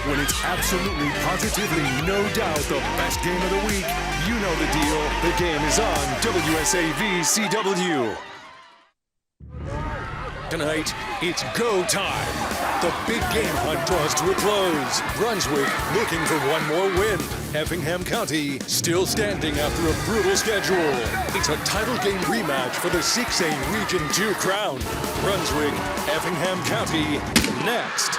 When it's absolutely, positively, no doubt the best game of the week, you know the deal. The game is on WSAV CW. Tonight, it's go time. The big game hunt draws to a close. Brunswick looking for one more win. Effingham County still standing after a brutal schedule. It's a title game rematch for the 6A Region 2 crown. Brunswick, Effingham County, next.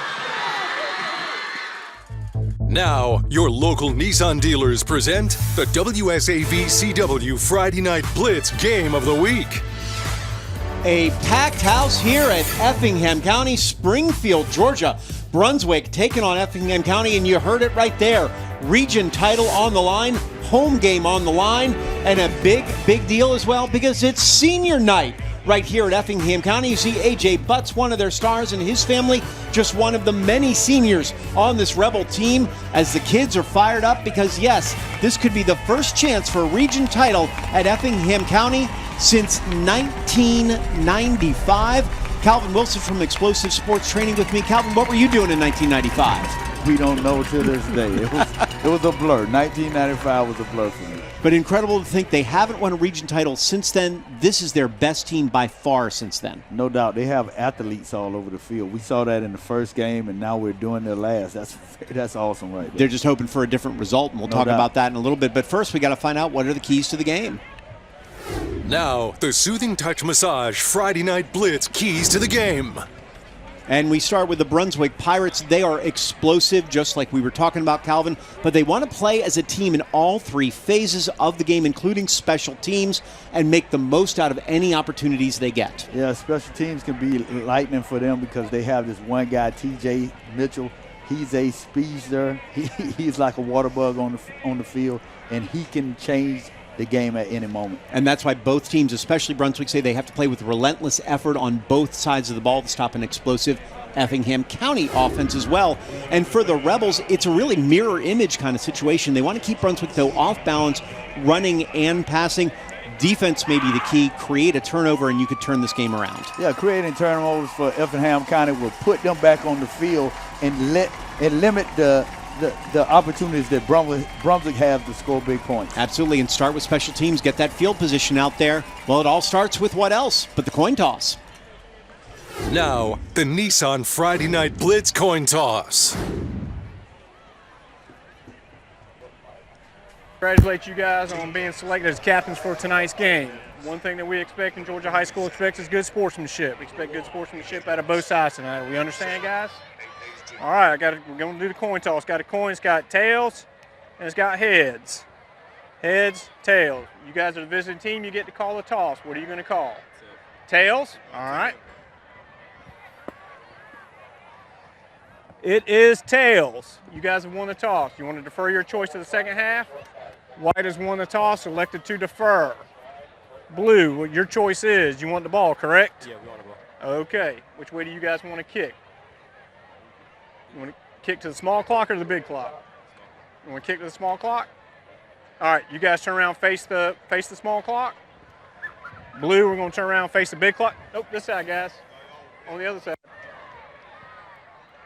Now, your local Nissan dealers present the WSAV CW Friday Night Blitz Game of the Week. A packed house here at Effingham County, Springfield, Georgia. Brunswick taking on Effingham County, and you heard it right there. Region title on the line, home game on the line, and a big deal as well because it's senior night right here at Effingham County. You see A.J. Butts, one of their stars, and his family, just one of the many seniors on this Rebel team, as the kids are fired up because, yes, this could be the first chance for a region title at Effingham County since 1995. Calvin Wilson from Explosive Sports Training with me. Calvin, what were you doing in 1995? We don't know to this day. It was a blur. 1995 was a blur for me. But incredible to think they haven't won a region title since then. This is their best team by far since then. No doubt. They have athletes all over the field. We saw that in the first game, and now we're doing their last. That's awesome right there. They're just hoping for a different result, and we'll talk about that in a little bit. But first, we got to find out what are the keys to the game. Now, the Soothing Touch Massage Friday Night Blitz keys to the game. And we start with the Brunswick Pirates. They are explosive, just like we were talking about, Calvin, but they want to play as a team in all three phases of the game, including special teams, and make the most out of any opportunities they get. Yeah, special teams can be lightning for them because they have this one guy, T.J. Mitchell. He's a speedster. He's like a water bug on the field, and he can change the game at any moment. And that's why both teams, especially Brunswick, say they have to play with relentless effort on both sides of the ball to stop an explosive Effingham County offense as well. And for the Rebels, it's a really mirror image kind of situation. They want to keep Brunswick, though, off balance, running and passing. Defense may be the key. Create a turnover, and you could turn this game around. Yeah, creating turnovers for Effingham County will put them back on the field and limit the opportunities that Brunswick have to score big points. Absolutely, and start with special teams. Get that field position out there. Well, it all starts with what else but the coin toss. Now, the Nissan Friday Night Blitz coin toss. Congratulate you guys on being selected as captains for tonight's game. One thing that we expect in Georgia High School expects is good sportsmanship. We expect good sportsmanship out of both sides tonight. We understand, guys? All right, we're going to do the coin toss. Got a coin, it's got tails, and it's got heads. Heads, tails. You guys are the visiting team, you get to call a toss. What are you going to call? Tails? All right. It is tails. You guys have won the toss. You want to defer your choice to the second half? White has won the toss, elected to defer. Blue, what your choice is, you want the ball, correct? Yeah, we want the ball. Okay. Which way do you guys want to kick? You want to kick to the small clock or the big clock? You want to kick to the small clock? All right, you guys turn around, face the small clock. Blue, we're going to turn around, face the big clock. Nope, this side, guys. On the other side.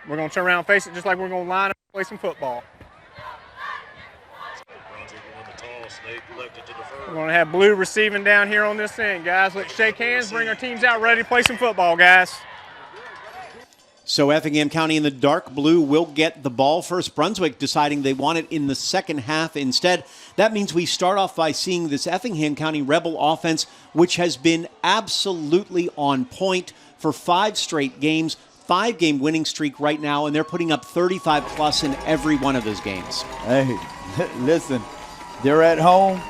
We're going to turn around, face it just like we're going to line up and play some football. We're going to have blue receiving down here on this end, guys. Let's shake hands, bring our teams out ready to play some football, guys. So Effingham County in the dark blue will get the ball first. Brunswick deciding they want it in the second half instead. That means we start off by seeing this Effingham County Rebel offense, which has been absolutely on point for 5 straight games. 5-game winning streak right now, and they're putting up 35-plus in every one of those games. Hey, listen, they're at home.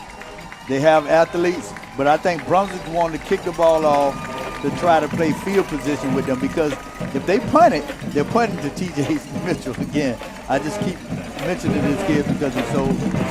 They have athletes, but I think Brunswick wanted to kick the ball off to try to play field position with them because if they punt it, they're punting to T.J. Mitchell again. I just keep mentioning this kid because he's so...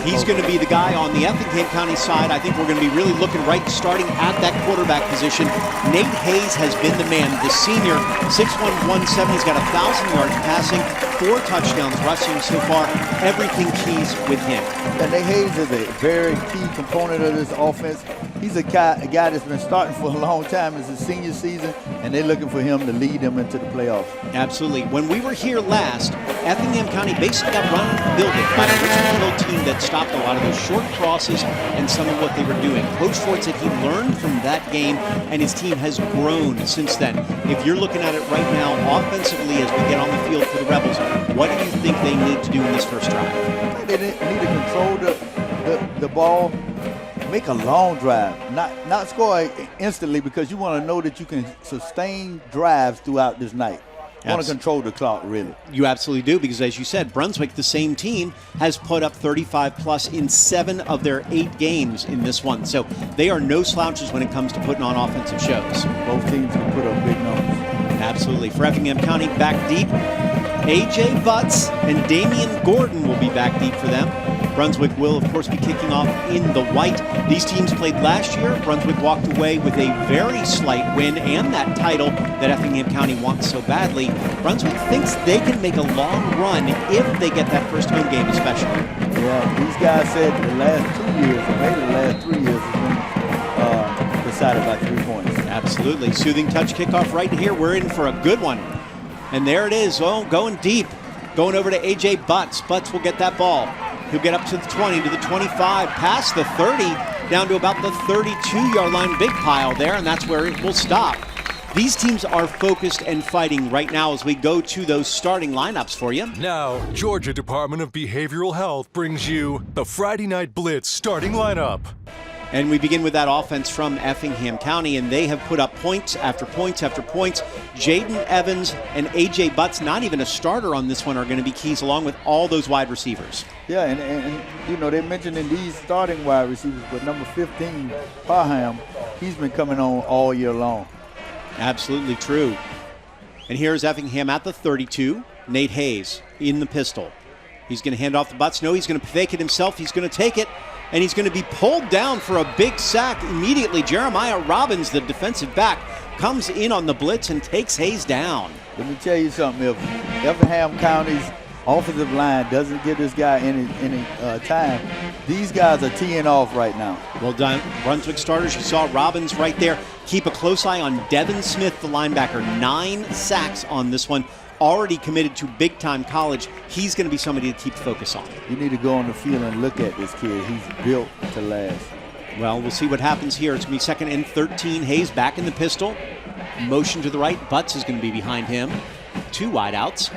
He's going to be the guy on the Effingham County side. I think we're going to be really looking right starting at that quarterback position. Nate Hayes has been the man, the senior, 6'1", 170. He's got 1,000 yards passing, 4 touchdowns rushing so far. Everything keys with him. And Nate Hayes is a very key component of this offense. he's a guy that's been starting for a long time. It's his senior season, and they're looking for him to lead them into the playoffs. Absolutely. When we were here last, Effingham County basically got run out of the building by a Richmond Hill team that stopped a lot of those short crosses and some of what they were doing. Coach Ford said he learned from that game, and his team has grown since then. If you're looking at it right now, offensively, as we get on the field for the Rebels, what do you think they need to do in this first drive? They need to control the ball, make a long drive, not score instantly, because you want to know that you can sustain drives throughout this night. You want to control the clock, really. You absolutely do, because as you said, Brunswick, the same team, has put up 35-plus in 7 of their 8 games in this one. So they are no slouches when it comes to putting on offensive shows. Both teams can put up big numbers. Absolutely. For Effingham County, back deep, A.J. Butts and Damian Gordon will be back deep for them. Brunswick will, of course, be kicking off in the white. These teams played last year. Brunswick walked away with a very slight win and that title that Effingham County wants so badly. Brunswick thinks they can make a long run if they get that first home game especially. Yeah, these guys said the last 2 years, or maybe the last 3 years, has been decided by 3 points. Absolutely. Soothing touch kickoff right here. We're in for a good one. And there it is. Oh, going deep. Going over to A.J. Butts. Butts will get that ball. He'll get up to the 20, to the 25, past the 30, down to about the 32-yard line. Big pile there, and that's where it will stop. These teams are focused and fighting right now as we go to those starting lineups for you. Now, Georgia Department of Behavioral Health brings you the Friday Night Blitz starting lineup. And we begin with that offense from Effingham County, and they have put up points after points after points. Jaden Evans and A.J. Butts, not even a starter on this one, are going to be keys along with all those wide receivers. Yeah, and you know, they mentioned in these starting wide receivers, but number 15, Parham, he's been coming on all year long. Absolutely true. And here's Effingham at the 32. Nate Hayes in the pistol. He's going to hand off the Butts. No, he's going to fake it himself. He's going to take it. And he's going to be pulled down for a big sack immediately. Jeremiah Robbins, the defensive back, comes in on the blitz and takes Hayes down. Let me tell you something. If Effingham County's offensive line doesn't give this guy any time, these guys are teeing off right now. Well done. Brunswick starters, you saw Robbins right there. Keep a close eye on Devin Smith, the linebacker. 9 sacks on this one. Already committed to big-time college. He's going to be somebody to keep focus on. You need to go on the field and look at this kid. He's built to last. Well, we'll see what happens here. It's going to be 2nd and 13. Hayes back in the pistol. Motion to the right. Butts is going to be behind him. 2 wideouts.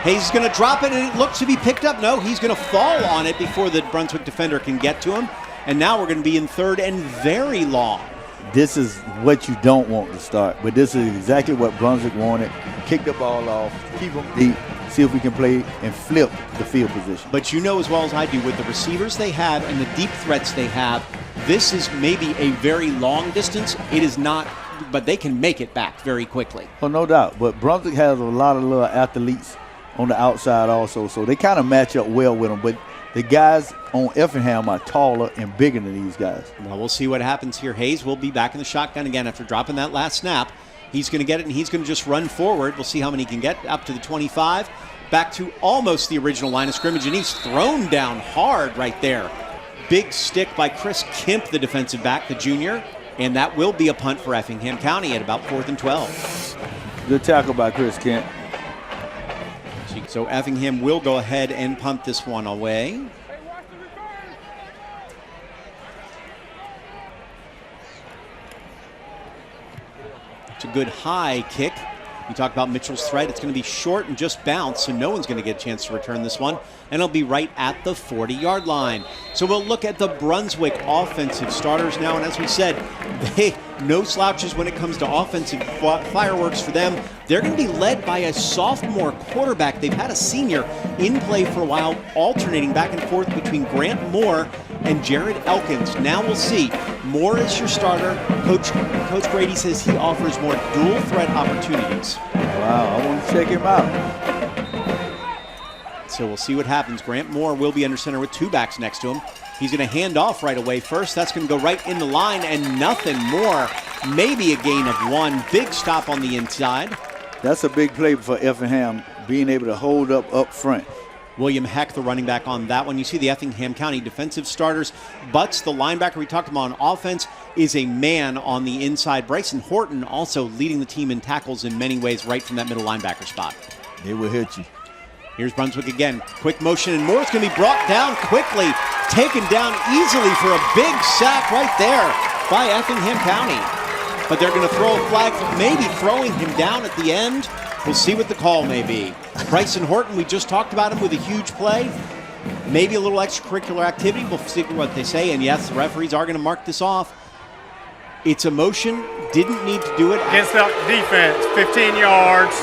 Hayes is going to drop it, and it looks to be picked up. No, he's going to fall on it before the Brunswick defender can get to him. And now we're going to be in 3rd and very long. This is what you don't want to start, but this is exactly what Brunswick wanted. Kick the ball off, keep them deep, see if we can play and flip the field position. But you know as well as I do, with the receivers they have and the deep threats they have, this is maybe a very long distance. It is not, but they can make it back very quickly. Oh, no doubt. But Brunswick has a lot of little athletes on the outside also, so they kind of match up well with them. But the guys on Effingham are taller and bigger than these guys. Well, we'll see what happens here. Hayes will be back in the shotgun again after dropping that last snap. He's going to get it, and he's going to just run forward. We'll see how many he can get, up to the 25, back to almost the original line of scrimmage, and he's thrown down hard right there. Big stick by Chris Kemp, the defensive back, the junior, and that will be a punt for Effingham County at about 4th and 12. Good tackle by Chris Kemp. So Effingham will go ahead and punt this one away. It's a good high kick. You talk about Mitchell's threat. It's going to be short and just bounce, so no one's going to get a chance to return this one. And it'll be right at the 40-yard line. So we'll look at the Brunswick offensive starters now. And as we said, no slouches when it comes to offensive fireworks for them. They're going to be led by a sophomore quarterback. They've had a senior in play for a while, alternating back and forth between Grant Moore and Jared Elkins. Now we'll see. Moore is your starter. Coach Grady says he offers more dual threat opportunities. Wow, I want to check him out. So we'll see what happens. Grant Moore will be under center with 2 backs next to him. He's going to hand off right away first. That's going to go right in the line and nothing more. Maybe a gain of 1. Big stop on the inside. That's a big play for Effingham, being able to hold up front. William Heck, the running back on that one. You see the Effingham County defensive starters. Butts, the linebacker we talked about on offense, is a man on the inside. Bryson Horton also leading the team in tackles in many ways right from that middle linebacker spot. They will hit you. Here's Brunswick again. Quick motion, and Moore's going to be brought down quickly. Taken down easily for a big sack right there by Effingham County. But they're going to throw a flag for maybe throwing him down at the end. We'll see what the call may be. Bryson Horton, we just talked about him with a huge play. Maybe a little extracurricular activity. We'll see what they say. And yes, the referees are going to mark this off. It's a motion. Didn't need to do it. Against the defense, 15 yards.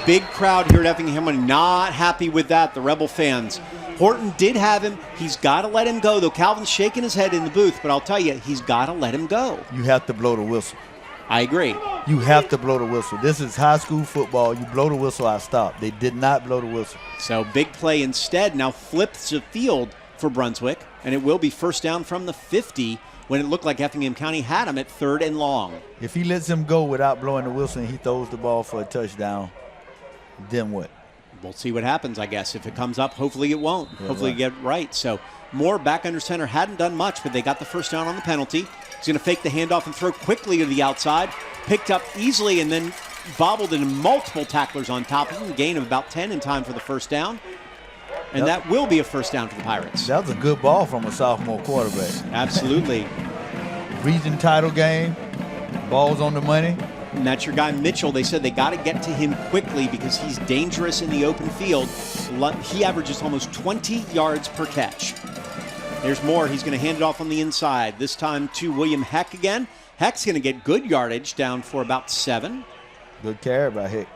Big crowd here at Effingham, not happy with that, the Rebel fans. Horton did have him. He's got to let him go, though. Calvin's shaking his head in the booth, but I'll tell you, he's got to let him go. You have to blow the whistle. I agree. You have to blow the whistle. This is high school football. You blow the whistle, I stop. They did not blow the whistle. So big play instead. Now flips the field for Brunswick, and it will be first down from the 50 when it looked like Effingham County had him at 3rd and long. If he lets him go without blowing the whistle and he throws the ball for a touchdown, then what? We'll see what happens, I guess. If it comes up, hopefully it won't. Yeah, hopefully right. get it right. So Moore back under center hadn't done much, but they got the first down on the penalty. He's going to fake the handoff and throw quickly to the outside. Picked up easily and then bobbled into multiple tacklers on top of him. Gain of about 10 in time for the first down. And that will be a first down for the Pirates. That was a good ball from a sophomore quarterback. Absolutely. Region title game, balls on the money. And that's your guy Mitchell. They said they got to get to him quickly because he's dangerous in the open field. He averages almost 20 yards per catch. There's Moore. He's going to hand it off on the inside. This time to William Heck again. Heck's going to get good yardage down for about 7. Good carry by Heck.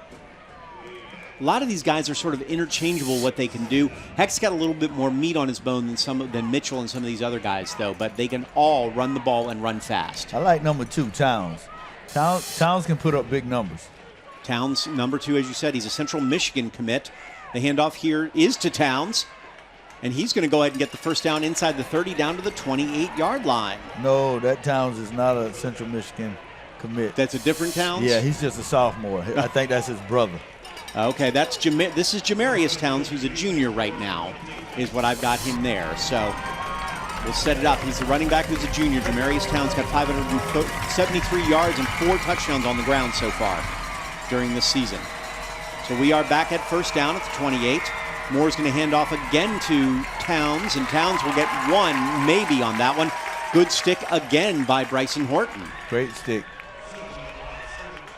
A lot of these guys are sort of interchangeable what they can do. Heck's got a little bit more meat on his bone than Mitchell and some of these other guys, though. But they can all run the ball and run fast. I like number 2, Towns. Towns can put up big numbers. Towns, number 2, as you said, he's a Central Michigan commit. The handoff here is to Towns. And he's going to go ahead and get the first down inside the 30 down to the 28-yard line. No, that Towns is not a Central Michigan commit. That's a different Towns? Yeah, he's just a sophomore. I think that's his brother. Okay, this is Jamarius Towns, who's a junior right now, is what I've got him there. So we'll set it up. He's the running back who's a junior. Jamarius Towns got 573 yards and 4 touchdowns on the ground so far during this season. So we are back at first down at the 28. Moore's going to hand off again to Towns, and Towns will get 1 maybe on that one. Good stick again by Bryson Horton. Great stick.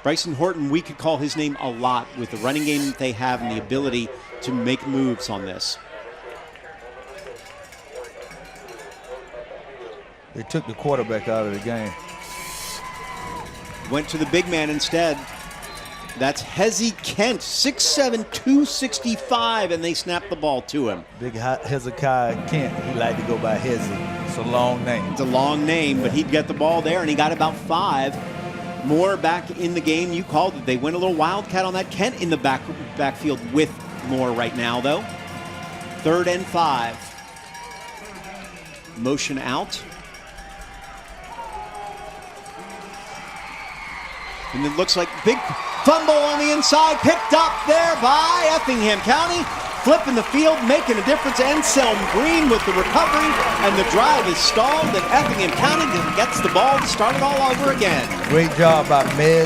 Bryson Horton, we could call his name a lot with the running game that they have and the ability to make moves on this. They took the quarterback out of the game. Went to the big man instead. That's Hezzy Kent, 6'7", 265, and they snapped the ball to him. Big Hezekiah Kent, he liked to go by Hezzy. It's a long name. It's a long name, but he'd get the ball there, and he got about 5. Moore back in the game. You called it. They went a little wildcat on that. Kent in the backfield with Moore right now, though. 3rd and 5. Motion out. And it looks like big fumble on the inside, picked up there by Effingham County. Flipping the field, making a difference. Anselm Green with the recovery, and the drive is stalled, and Effingham County gets the ball to start it all over again. Great job by Mez.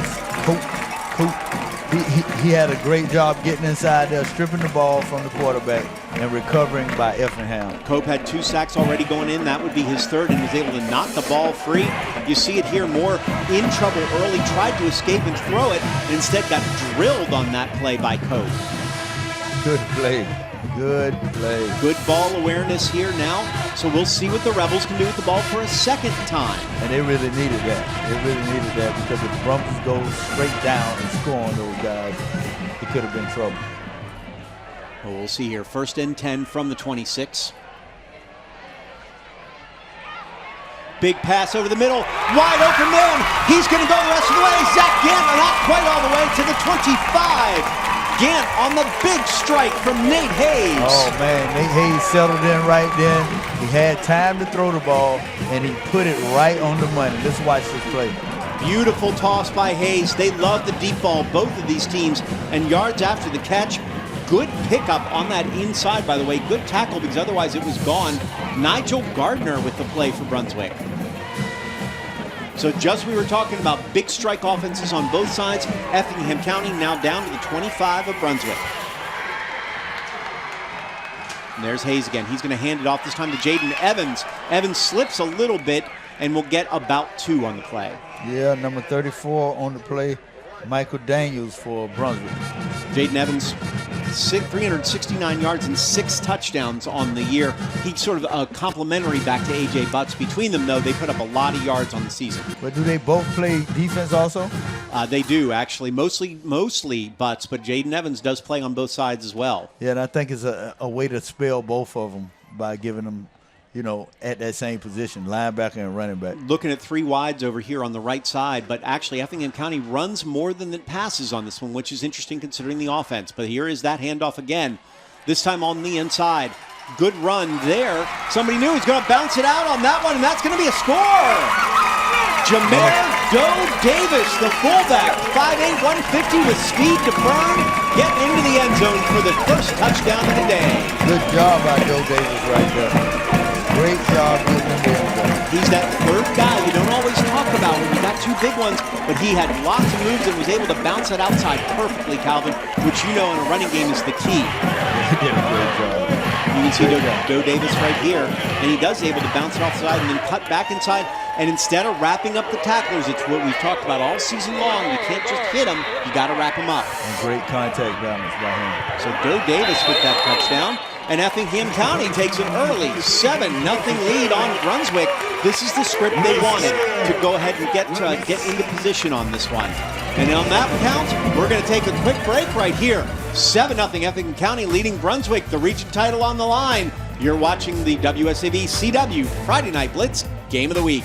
He had a great job getting inside there, stripping the ball from the quarterback, and recovering by Effingham. Cope had 2 sacks already going in. That would be his 3rd, and was able to knock the ball free. You see it here, Moore in trouble early, tried to escape and throw it, and instead got drilled on that play by Cope. Good play. Good play. Good ball awareness here now. So we'll see what the Rebels can do with the ball for a second time. And they really needed that. They really needed that because if the Brumbies go straight down and score on those guys, it could have been trouble. Well, we'll see here. 1st and 10 from the 26. Big pass over the middle. Wide open man. He's going to go the rest of the way. Zach Gant not quite all the way to the 25. Gant on the big strike from Nate Hayes. Oh, man. Nate Hayes settled in right then. He had time to throw the ball, and he put it right on the money. Let's watch this play. Beautiful toss by Hayes. They love the deep ball, both of these teams. And yards after the catch, Good pickup on that inside, by the way. Good tackle because otherwise it was gone. Nigel Gardner with the play for Brunswick. So just we were talking about big strike offenses on both sides. Effingham County now down to the 25 of Brunswick. And there's Hayes again. He's going to hand it off this time to Jaden Evans. Evans slips a little bit and will get about 2 on the play. Yeah, number 34 on the play, Michael Daniels for Brunswick. Jaden Evans, 369 yards and 6 touchdowns on the year. He's sort of complimentary back to A.J. Butts. Between them, though, they put up a lot of yards on the season. But do they both play defense also? They do, actually. Mostly Butts, but Jaden Evans does play on both sides as well. Yeah, and I think it's a way to spell both of them by giving them, at that same position, linebacker and running back. Looking at 3 wides over here on the right side, but actually Effingham County runs more than it passes on this one, which is interesting considering the offense. But here is that handoff again, this time on the inside. Good run there. Somebody knew he's going to bounce it out on that one, and that's going to be a score. Jameer Doe Davis, the fullback, 5'8", 150 with speed to burn, get into the end zone for the first touchdown of the day. Good job by Doe Davis right there. Great job getting in the end zone. He's that third guy you don't always talk about when you got 2 big ones, but he had lots of moves and was able to bounce it outside perfectly, Calvin, which in a running game is the key. He did a great job. You can see Doe Davis right here, and he does able to bounce it offside and then cut back inside. And instead of wrapping up the tacklers, it's what we've talked about all season long. You can't just hit them, you got to wrap them up. And great contact balance by him. So Doe Davis with that touchdown. And Effingham County takes an early 7-0 lead on Brunswick. This is the script they wanted to go ahead and get into position on this one. And on that count, we're going to take a quick break right here. 7-0 Effingham County leading Brunswick, the region title on the line. You're watching the WSAV CW Friday Night Blitz Game of the Week.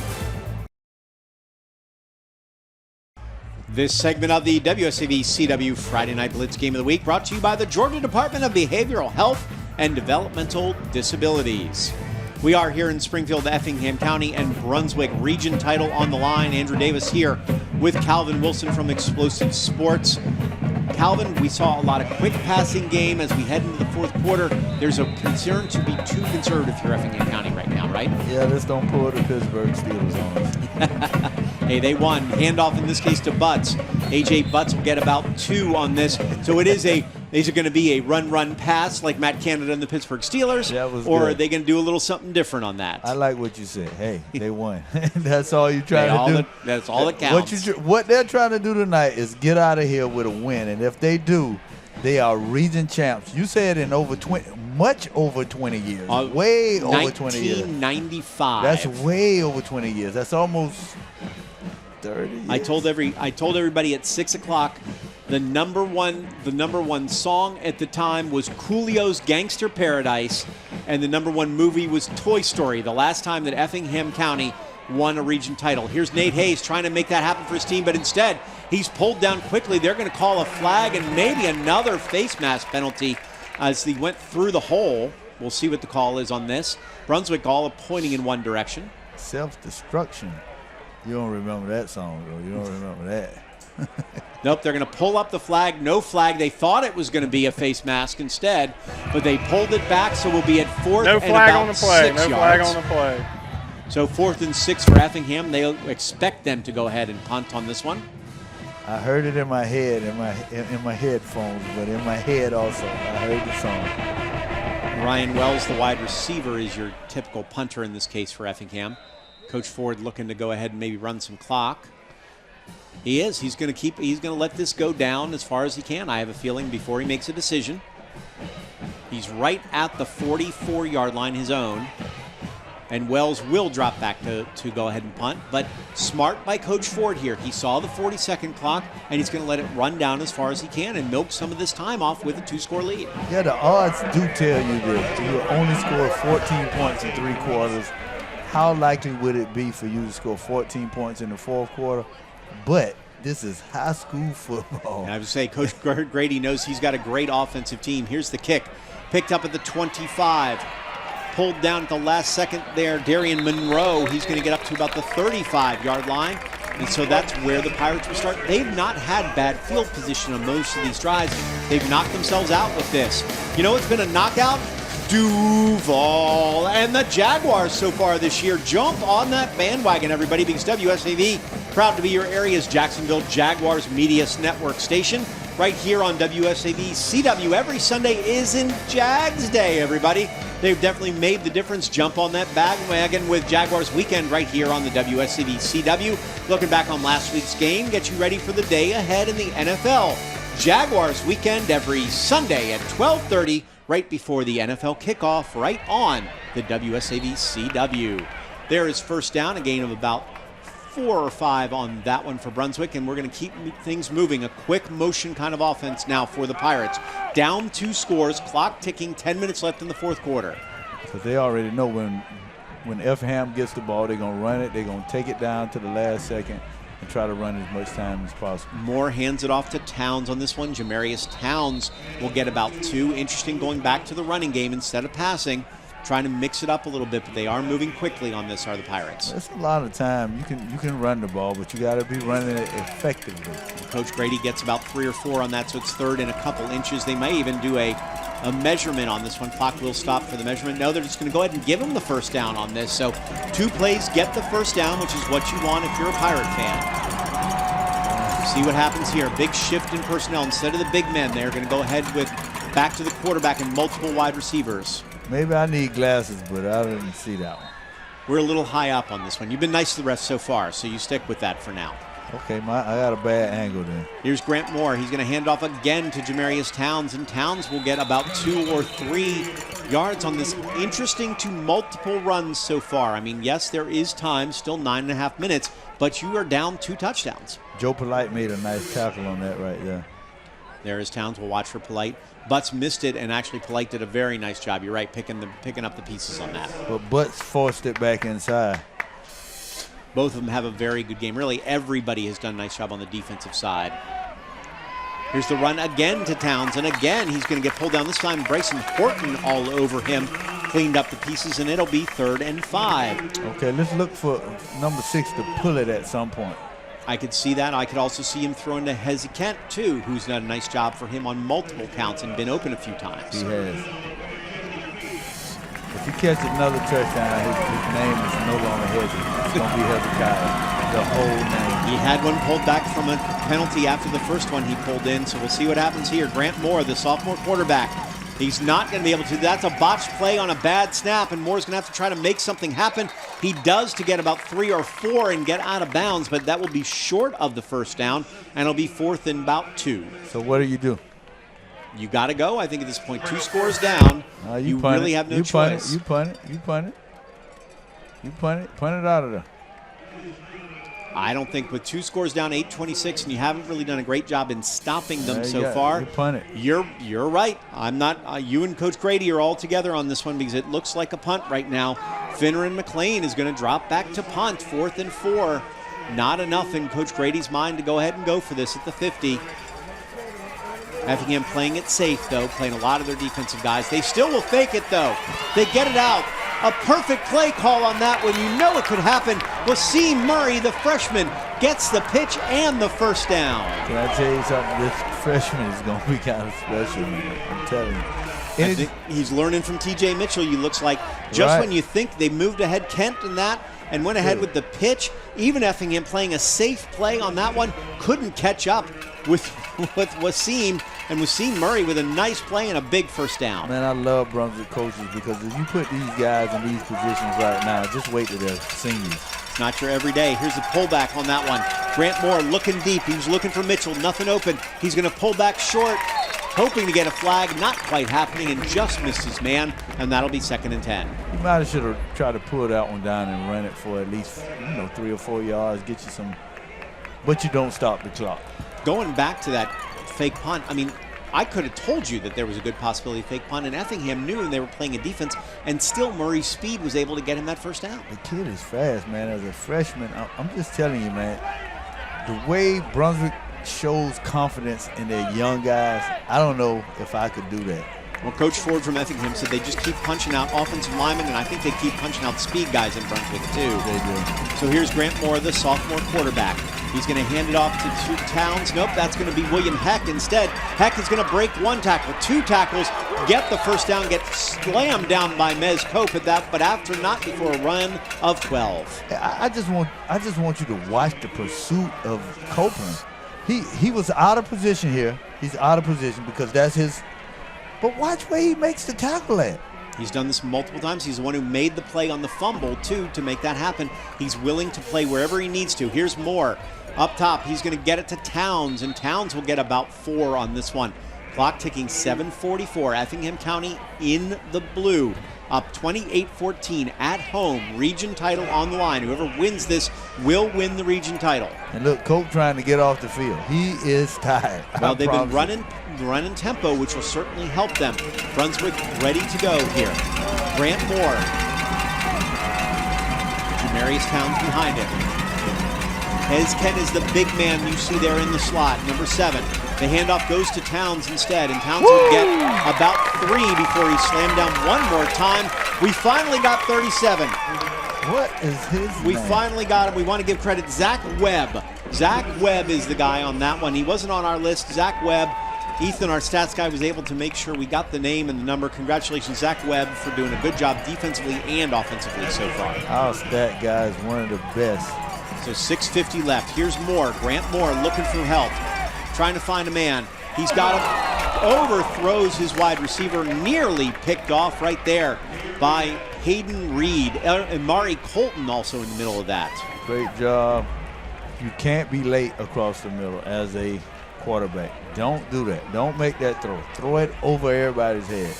This segment of the WSAV CW Friday Night Blitz Game of the Week brought to you by the Georgia Department of Behavioral Health and Developmental Disabilities. We are here in Springfield, Effingham County, and Brunswick region title on the line. Andrew Davis here with Calvin Wilson from Explosive Sports. Calvin, we saw a lot of quick passing game as we head into the fourth quarter. There's a concern to be too conservative for Effingham County right now, right? Yeah, just don't pull the Pittsburgh Steelers on us. Hey, they won. Handoff in this case to Butts. A.J. Butts will get about 2 on this. So these are going to be a run pass like Matt Canada and the Pittsburgh Steelers, or good. are they going to do a little something different on that? I like what you said. Hey, they won. That's all you're trying to do. That's all that counts. What they're trying to do tonight is get out of here with a win, and if they do, they are region champs. You said in much over 20 years. Way over 20 years. 1995. That's way over 20 years. That's almost 30 years. I told everybody at 6 o'clock the number one song at the time was Coolio's Gangster Paradise, and the number 1 movie was Toy Story, the last time that Effingham County won a region title. Here's Nate Hayes trying to make that happen for his team, but instead he's pulled down quickly. They're going to call a flag and maybe another face mask penalty as he went through the hole. We'll see what the call is on this. Brunswick all pointing in one direction. Self-destruction. You don't remember that song, though. You don't remember that. Nope, they're going to pull up the flag. No flag. They thought it was going to be a face mask instead, but they pulled it back, so we'll be at 4th and about 6 yards. No flag on the play. So 4th and 6 for Effingham. They'll expect them to go ahead and punt on this one. I heard it in my head, in my headphones, but in my head also. I heard the song. Ryan Wells, the wide receiver, is your typical punter in this case for Effingham. Coach Ford looking to go ahead and maybe run some clock. He is. He's going to let this go down as far as he can, I have a feeling, before he makes a decision. He's right at the 44-yard line, his own. And Wells will drop back to go ahead and punt. But smart by Coach Ford here. He saw the 40-second clock, and he's going to let it run down as far as he can and milk some of this time off with a 2-score lead. Yeah, the odds do tell you that you only score 14 points in 3 quarters. How likely would it be for you to score 14 points in the 4th quarter? But this is high school football. And I would say Coach Grady knows he's got a great offensive team. Here's the kick. Picked up at the 25. Pulled down at the last second there, Darian Monroe. He's going to get up to about the 35-yard line. And so that's where the Pirates will start. They've not had bad field position on most of these drives. They've knocked themselves out with this. You know what's been a knockout? Duval. And the Jaguars so far this year. Jump on that bandwagon, everybody, because WSAV, proud to be your area's Jacksonville Jaguars Media Network station. Right here on WSAV CW. Every Sunday is in Jags Day, everybody. They've definitely made the difference. Jump on that bandwagon with Jaguars Weekend right here on the WSAV CW. Looking back on last week's game, get you ready for the day ahead in the NFL. Jaguars Weekend every Sunday at 12:30, right before the NFL kickoff, right on the WSAV CW. There is first down, a gain of about 4 or 5 on that one for Brunswick, and we're going to keep things moving. A quick motion kind of offense now for the Pirates. Down 2 scores, clock ticking, 10 minutes left in the fourth quarter. So they already know when Effingham gets the ball, they're going to run it. They're going to take it down to the last second and try to run as much time as possible. Moore hands it off to Towns on this one. Jamarius Towns will get about 2. Interesting going back to the running game instead of passing. Trying to mix it up a little bit, but they are moving quickly on this, are the Pirates. That's a lot of time. You can run the ball, but you got to be running it effectively. Coach Grady gets about 3 or 4 on that, so it's third and a couple inches. They may even do a measurement on this one. Clock will stop for the measurement. No, they're just going to go ahead and give them the first down on this. So 2 plays get the first down, which is what you want if you're a Pirate fan. See what happens here. Big shift in personnel. Instead of the big men, they're going to go ahead with back to the quarterback and multiple wide receivers. Maybe I need glasses, but I didn't see that one. We're a little high up on this one. You've been nice to the rest so far, so you stick with that for now. Okay, I got a bad angle then. Here's Grant Moore. He's going to hand off again to Jamarius Towns, and Towns will get about 2 or 3 yards on this. Interesting to multiple runs so far. I mean, yes, there is time, still 9.5 minutes, but you are down 2 touchdowns. Joe Polite made a nice tackle on that right there. There is Towns. We'll watch for Polite. Butts missed it, and actually Polite did a very nice job. You're right, picking up the pieces on that. But Butts forced it back inside. Both of them have a very good game. Really, everybody has done a nice job on the defensive side. Here's the run again to Towns, and again he's going to get pulled down. This time Bryson Horton all over him. Cleaned up the pieces, and it'll be 3rd and 5. Okay, let's look for number 6 to pull it at some point. I could see that. I could also see him throwing to Hezzy Kent, too, who's done a nice job for him on multiple counts and been open a few times. He has. If he catches another touchdown, his name is no longer Hezzy. It's going to be Hezekiah, the whole name. He had one pulled back from a penalty after the first one he pulled in, so we'll see what happens here. Grant Moore, the sophomore quarterback. He's not going to be able to. That's a botched play on a bad snap, and Moore's going to have to try to make something happen. He does to get about 3 or 4 and get out of bounds, but that will be short of the first down, and it'll be 4th and about 2. So what do you do? You got to go. I think at this point, 2 scores down. You really have no choice. You punt it out of there. I don't think with 2 scores down, 8-26, and you haven't really done a great job in stopping them far. You punt it. You're right. I'm not. You and Coach Grady are all together on this one because it looks like a punt right now. Finner and McLean is going to drop back to punt, 4th and 4. Not enough in Coach Grady's mind to go ahead and go for this at the 50. Effingham playing it safe, though, playing a lot of their defensive guys. They still will fake it, though. They get it out. A perfect play call on that one. You know it could happen. Wsav Murray, the freshman, gets the pitch and the first down. Can I tell you something? This freshman is going to be kind of special, man. I'm telling you. I think he's learning from T.J. Mitchell, you looks like. Just when you think they moved ahead, Kent and that, and went ahead with the pitch, even Effingham playing a safe play on that one, couldn't catch up with Wsav. And Wsav Murray with a nice play and a big first down. Man, I love Brunswick coaches because if you put these guys in these positions right now, just wait till they're seniors. It's not your everyday. Here's the pullback on that one. Grant Moore looking deep. He was looking for Mitchell. Nothing open. He's going to pull back short, hoping to get a flag. Not quite happening, and just missed his man. And that'll be 2nd and 10. You might have should have tried to pull that one down and run it for at least 3 or 4 yards, get you some. But you don't stop the clock. Going back to that fake punt, I mean, I could have told you that there was a good possibility of fake punt, and Effingham knew they were playing a defense, and still Murray's speed was able to get him that first down. The kid is fast, man. As a freshman, I'm just telling you, man, the way Brunswick shows confidence in their young guys, I don't know if I could do that. Well, Coach Ford from Effingham said they just keep punching out offensive linemen, and I think they keep punching out speed guys in Brunswick, too. They do. So here's Grant Moore, the sophomore quarterback. He's going to hand it off to Towns. Nope, that's going to be William Heck instead. Heck is going to break one tackle, 2 tackles, get the first down, get slammed down by Mez Cope at that, but after not before a run of 12. I just want you to watch the pursuit of Copeland. He was out of position here. He's out of position because that's his. But watch where he makes the tackle at. He's done this multiple times. He's the one who made the play on the fumble, too, to make that happen. He's willing to play wherever he needs to. Here's Moore. Up top, he's going to get it to Towns, and Towns will get about 4 on this one. Clock ticking, 7:44. Effingham County in the blue. Up 28-14 at home. Region title on the line. Whoever wins this will win the region title. And look, Cope trying to get off the field. He is tired. Well, they've been running tempo, which will certainly help them. Brunswick ready to go here. Grant Moore. Jamarius Towns behind him. Ken is the big man you see there in the slot, number 7. The handoff goes to Towns instead, and Towns will get about 3 before he's slammed down one more time. We finally got 37. What is his We name? finally got him. We want to give credit. Zach Webb. Zach Webb is the guy on that one. He wasn't on our list. Zach Webb. Ethan, our stats guy, was able to make sure we got the name and the number. Congratulations, Zach Webb, for doing a good job defensively and offensively so far. Our stat guy is one of the best. So 6:50 left. Here's Moore. Grant Moore looking for help. Trying to find a man. He's got him. Overthrows his wide receiver. Nearly picked off right there by Hayden Reed. And Mari Colton also in the middle of that. Great job. You can't be late across the middle as a quarterback. Don't do that. Don't make that throw. Throw it over everybody's head.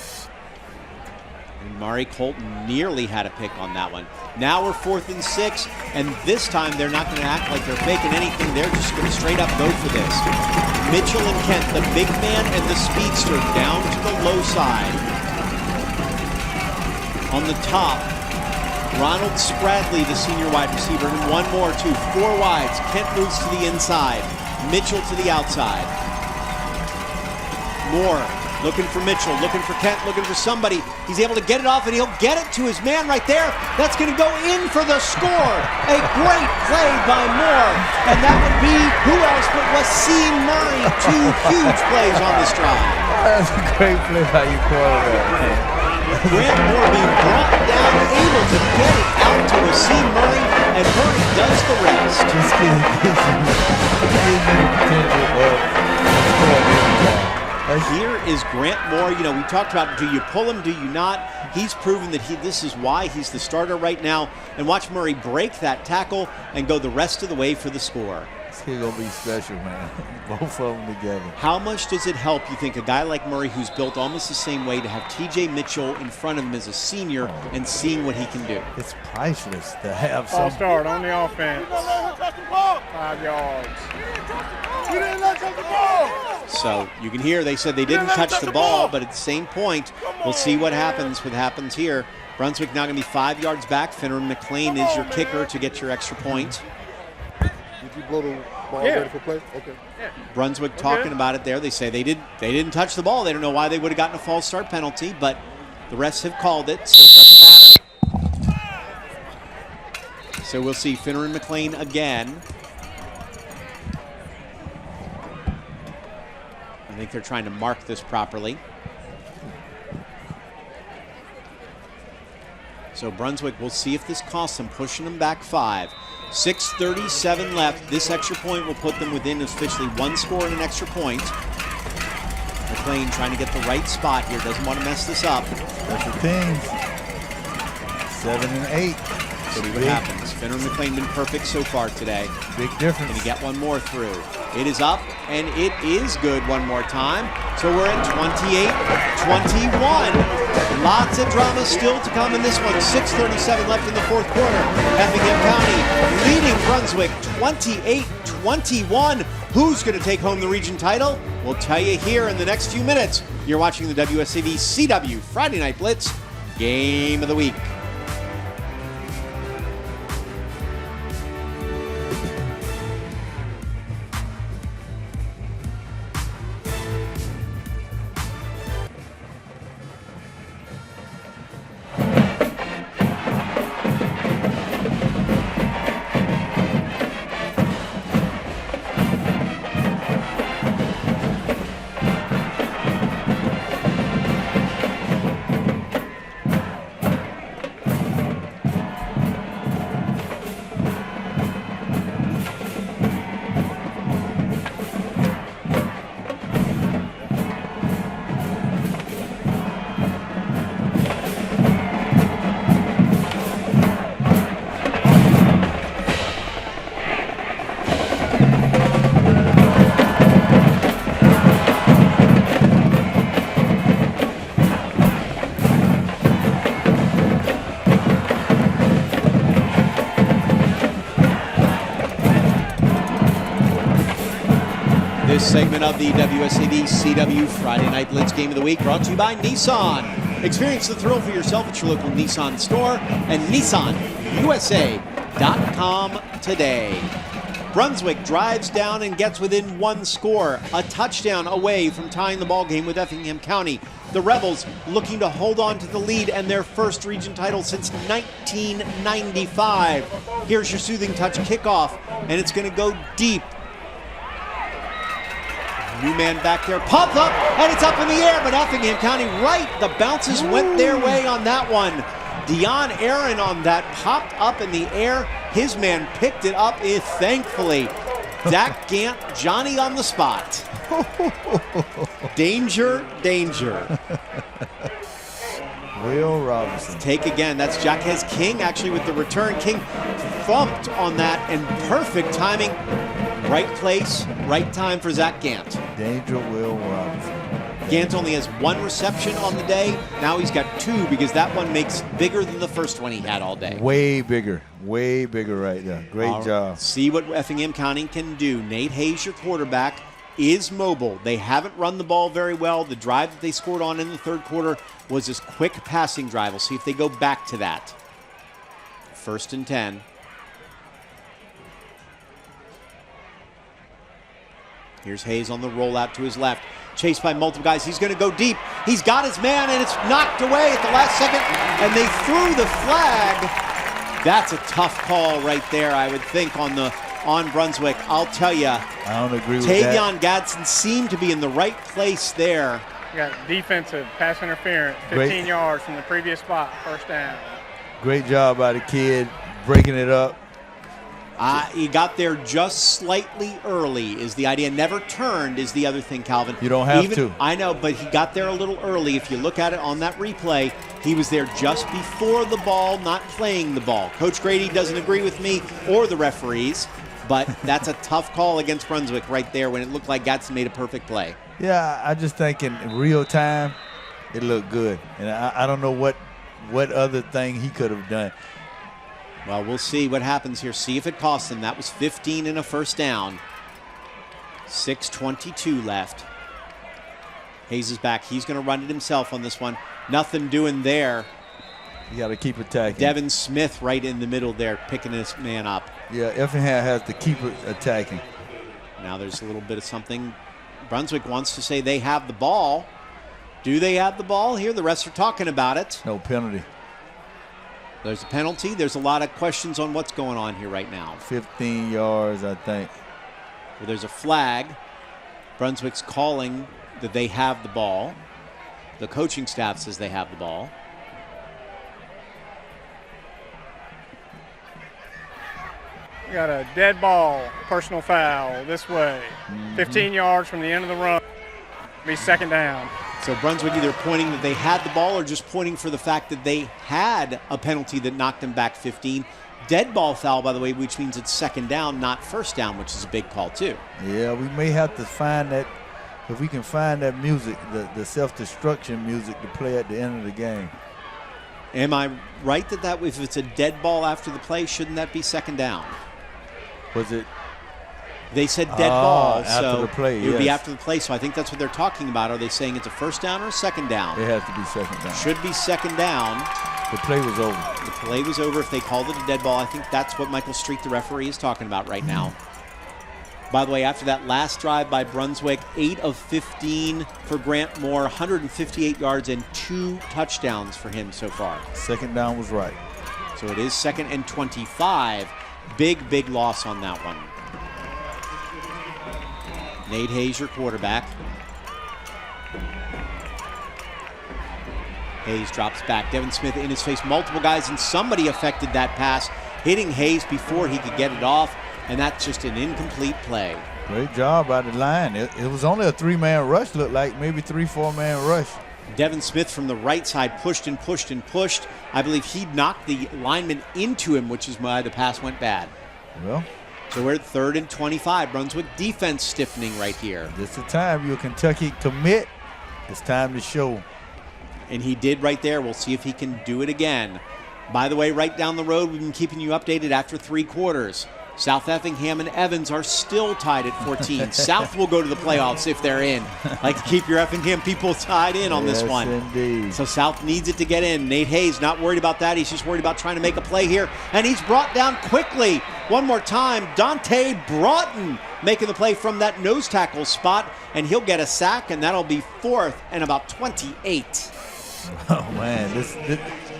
And Mari Colton nearly had a pick on that one. Now we're 4th and 6, and this time they're not going to act like they're faking anything. They're just going to straight up go for this. Mitchell and Kent, the big man and the speedster, down to the low side. On the top, Ronald Spradley, the senior wide receiver, and one more, 4 wides. Kent moves to the inside. Mitchell to the outside. Moore looking for Mitchell, looking for Kent, looking for somebody. He's able to get it off, and he'll get it to his man right there. That's going to go in for the score. A great play by Moore. And that would be who else but Wsav Murray. 2 huge plays on this drive. That's a great play by your quarterback. Grant Moore being brought down, able to get it out to Wsav Murray, and Murray does the rest. Just gives you the potential of scoring every time. Here is Grant Moore. You know, we talked about, do you pull him, do you not? He's proven that this is why he's the starter right now. And watch Murray break that tackle and go the rest of the way for the score. This kid gonna be special, man. Both of them together. How much does it help, you think, a guy like Murray, who's built almost the same way, to have TJ Mitchell in front of him as a senior and seeing what he can do? It's priceless to have Ball some. start on the offense. 5 yards. So you can hear they said they didn't touch the ball, but at the same point, we'll see what happens here. Brunswick now going to be 5 yards back. Finneran McLean is your kicker to get your extra point. Did you blow the ball ready for play? Okay. Yeah. Brunswick talking about it there. They say they didn't touch the ball. They don't know why they would have gotten a false start penalty, but the refs have called it, so it doesn't matter. So we'll see Finneran McLean again. I think they're trying to mark this properly. So Brunswick, we'll see if this costs them, pushing them back 5. 6:37 left. This extra point will put them within officially 1 score and an extra point. McLean trying to get the right spot here. Doesn't want to mess this up. Special teams. 7 and 8. See what happens. Finneran McLean been perfect so far today. Big difference. Can he get one more through? It is up, and it is good one more time. So we're at 28-21. Lots of drama still to come in this one. 6:37 left in the 4th quarter. Effingham County leading Brunswick 28-21. Who's going to take home the region title? We'll tell you here in the next few minutes. You're watching the WSAV CW Friday Night Blitz Game of the Week. segment of the WSAV CW Friday Night Blitz Game of the Week brought to you by Nissan. Experience the thrill for yourself at your local Nissan store and NissanUSA.com today. Brunswick drives down and gets within one score, a touchdown away from tying the ball game with Effingham County. The Rebels looking to hold on to the lead and their first region title since 1995. Here's your soothing touch kickoff, and it's going to go deep. New man back there, pop up, and it's up in the air, but Effingham County right. The bounces went their way on that one. Dion Aaron on that popped up in the air. His man picked it up, thankfully. Zach Gant, Johnny on the spot. Danger, danger. Will Robinson. Take again. That's Jaquez King actually with the return. King thumped on that and perfect timing. Right place, right time for Zach Gant. Danger Will Robinson. Gant only has one reception on the day. Now he's got two because that one makes bigger than the first one he had all day. Way bigger right there. Great job. See what Effingham County can do. Nate Hayes, your quarterback, is mobile. They haven't run the ball very well. The drive that they scored on in the third quarter was this quick passing drive. We'll see if they go back to that. 1st and 10. Here's Hayes on the rollout to his left. Chased by multiple guys. He's going to go deep. He's got his man, and it's knocked away at the last second, and they threw the flag. That's a tough call right there, I would think, on Brunswick. I'll tell you. I don't agree with that. Tavion Gadsden seemed to be in the right place there. You got defensive pass interference, 15 yards from the previous spot, 1st down. Great job by the kid breaking it up. He got there just slightly early is the idea. Never turned is the other thing, Calvin. You don't have to. I know, but he got there a little early. If you look at it on that replay, he was there just before the ball, not playing the ball. Coach Grady doesn't agree with me or the referees, but that's a tough call against Brunswick right there when it looked like Gadsden made a perfect play. Yeah, I just think in real time, it looked good. And I don't know what other thing he could have done. Well, we'll see what happens here. See if it costs him. That was 15 and a 1st down. 6:22 left. Hayes is back. He's going to run it himself on this one. Nothing doing there. You got to keep attacking. Devin Smith right in the middle there, picking his man up. Yeah, Effingham has to keep it attacking. Now there's a little bit of something. Brunswick wants to say they have the ball. Do they have the ball here? The rest are talking about it. No penalty. There's a penalty. There's a lot of questions on what's going on here right now. 15 yards, I think. Well, there's a flag. Brunswick's calling that they have the ball. The coaching staff says they have the ball. We got a dead ball, personal foul this way. 15 yards from the end of the run. Be 2nd down. So Brunswick either pointing that they had the ball or just pointing for the fact that they had a penalty that knocked them back 15. Dead ball foul, by the way, which means it's 2nd down, not 1st down, which is a big call too. Yeah, we may have to find that, if we can find that music, the self-destruction music to play at the end of the game. Am I right that if it's a dead ball after the play, shouldn't that be 2nd down? Was it? They said dead ball, after so the play, it would be after the play. So I think that's what they're talking about. Are they saying it's a 1st down or a 2nd down? It has to be 2nd down. Should be 2nd down. The play was over. The play was over. If they called it a dead ball, I think that's what Michael Street, the referee, is talking about right now. By the way, after that last drive by Brunswick, 8 of 15 for Grant Moore, 158 yards and 2 touchdowns for him so far. 2nd down was right. So it is 2nd and 25. Big loss on that one. Nate Hayes, your quarterback. Hayes drops back. Devin Smith in his face. Multiple guys, and somebody affected that pass, hitting Hayes before he could get it off, and that's just an incomplete play. Great job by the line. It was only a 3-man rush, looked like, maybe 3-4-man rush. Devin Smith from the right side pushed and pushed and pushed. I believe he knocked the lineman into him, which is why the pass went bad. Well, so we're at 3rd and 25. Brunswick defense stiffening right here. This is the time you're Kentucky commit. It's time to show. And he did right there. We'll see if he can do it again. By the way, right down the road, we've been keeping you updated after 3 quarters. South Effingham and Evans are still tied at 14. South will go to the playoffs if they're in. Like to keep your Effingham people tied in on this one. Indeed. So South needs it to get in. Nate Hayes not worried about that. He's just worried about trying to make a play here. And he's brought down quickly. One more time, Dante Broughton making the play from that nose tackle spot. And he'll get a sack, and that'll be 4th and about 28. Oh, man.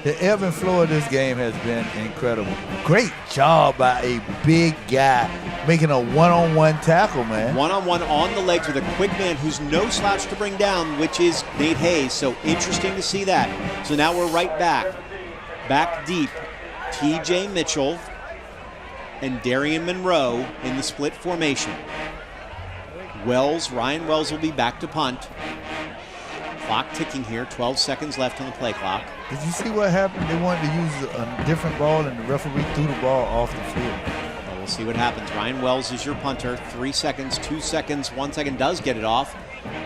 The ebb and flow of this game has been incredible. Great job by a big guy making a one-on-one tackle, man. One-on-one on the legs with a quick man who's no slouch to bring down, which is Nate Hayes. So interesting to see that. So now we're right back. Back deep. TJ Mitchell and Darian Monroe in the split formation. Ryan Wells will be back to punt. Clock ticking here, 12 seconds left on the play clock. Did you see what happened? They wanted to use a different ball, and the referee threw the ball off the field. Well, we'll see what happens. Ryan Wells is your punter. 3 seconds, 2 seconds, 1 second does get it off.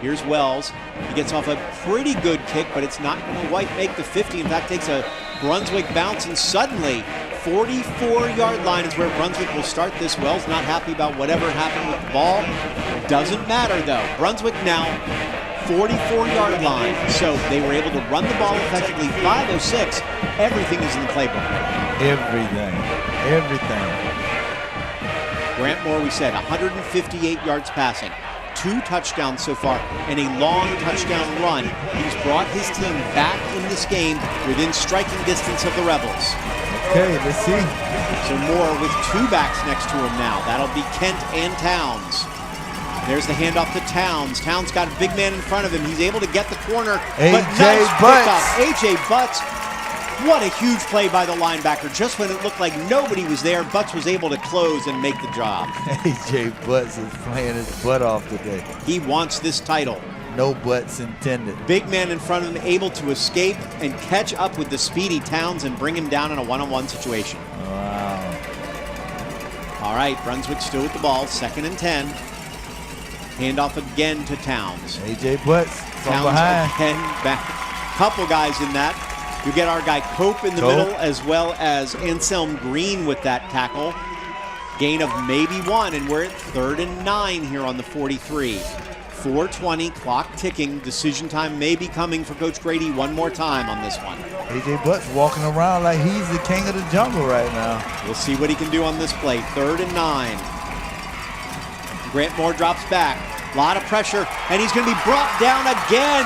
Here's Wells. He gets off a pretty good kick, but it's not going to quite make the 50. In fact, takes a Brunswick bounce, and suddenly 44-yard line is where Brunswick will start this. Wells not happy about whatever happened with the ball. Doesn't matter, though. Brunswick now 44-yard line. So they were able to run the ball effectively. 5:06. Everything is in the playbook. Everything. Grant Moore, we said, 158 yards passing. 2 touchdowns so far, and a long touchdown run. He's brought his team back in this game within striking distance of the Rebels. Okay, let's see. So Moore with 2 backs next to him now. That'll be Kent and Towns. There's the handoff to Towns. Towns got a big man in front of him. He's able to get the corner. A.J. Butts. A.J. Butts. What a huge play by the linebacker. Just when it looked like nobody was there, Butts was able to close and make the job. A.J. Butts is playing his butt off today. He wants this title. No butts intended. Big man in front of him, able to escape and catch up with the speedy Towns and bring him down in a one-on-one situation. Wow. All right, Brunswick still with the ball, 2nd and 10. Handoff again to Towns. A.J. Butts from Towns behind. again back. Couple guys in that. You get our guy Cope in the middle, as well as Anselm Green with that tackle. Gain of maybe 1, and we're at 3rd and 9 here on the 43. 4:20, clock ticking. Decision time may be coming for Coach Grady one more time on this one. A.J. Butts walking around like he's the king of the jungle right now. We'll see what he can do on this play. 3rd and 9. Grant Moore drops back. A lot of pressure, and he's going to be brought down again.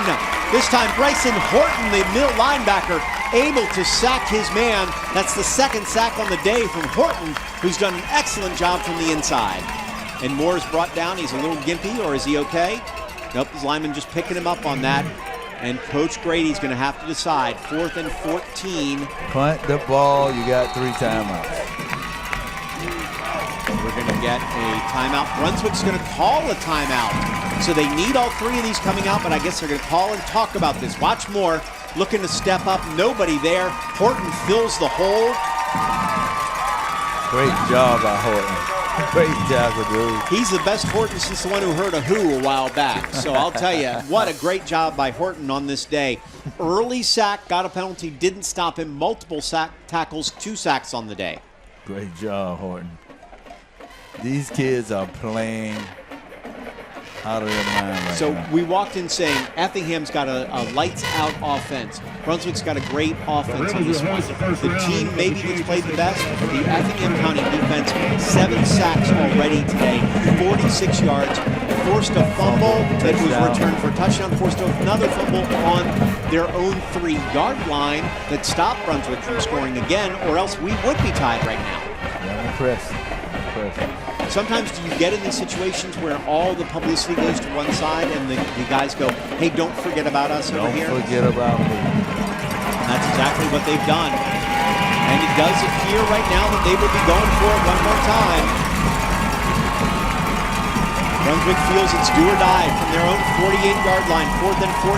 This time, Bryson Horton, the middle linebacker, able to sack his man. That's the 2nd sack on the day from Horton, who's done an excellent job from the inside. And Moore is brought down. He's a little gimpy, or is he okay? Nope, his lineman just picking him up on that. And Coach Grady's going to have to decide. 4th and 14. Punt the ball. You got 3 timeouts. We're going to get a timeout. Brunswick's going to call a timeout. So they need all 3 of these coming out, but I guess they're going to call and talk about this. Watch Moore looking to step up. Nobody there. Horton fills the hole. Great job by Horton. Great tackle, dude. He's the best Horton since the one who heard a who a while back. So I'll tell you, what a great job by Horton on this day. Early sack, got a penalty, didn't stop him. Multiple tackles, 2 sacks on the day. Great job, Horton. These kids are playing out of their mind right So now. we walked in saying Effingham's got a lights-out offense. Brunswick's got a great offense on this one. The team maybe that's played the best, the Effingham County defense, 7 sacks already today, 46 yards, forced a fumble that was returned for a touchdown, forced another fumble on their own 3-yard line that stopped Brunswick from scoring again, or else we would be tied right now. Yeah, I'm impressed. Sometimes do you get in these situations where all the publicity goes to one side and the guys go, hey, don't forget about us over here? Don't forget about me. And that's exactly what they've done. And it does appear right now that they will be going for it one more time. Brunswick feels it's do or die from their own 48-yard line, 4th and 14.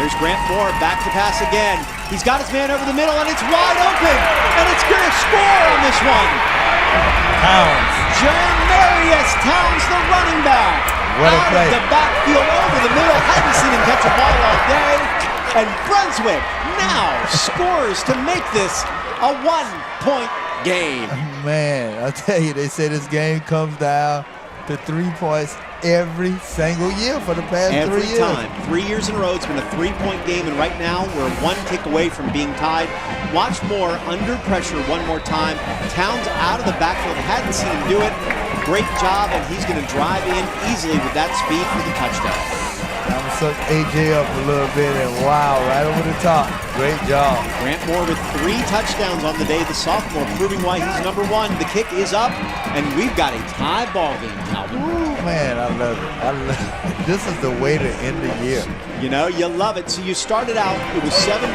There's Grant Moore, back to pass again. He's got his man over the middle, and it's wide open, and it's going to score on this one. Towns. John Marius Towns, the running back. What a play. Out of the backfield over the middle. Hadn't seen him catch a ball all day. And Brunswick now scores to make this a 1-point game. Man, I tell you, they say this game comes down to 3 points every single year for the past 3 years. Every time. 3 years in a row, it's been a 3-point game, and right now we're 1 kick away from being tied. Watch Moore under pressure one more time. Towns out of the backfield. Hadn't seen him do it. Great job, and he's going to drive in easily with that speed for the touchdown. I'm going to suck AJ up a little bit, and wow, right over the top. Great job. Grant Moore with 3 touchdowns on the day, the sophomore, proving why he's number 1. The kick is up, and we've got a tie ball game, Calvin. Ooh, man, I love it. This is the way to end the year. You know, you love it. So you started out, it was 7-0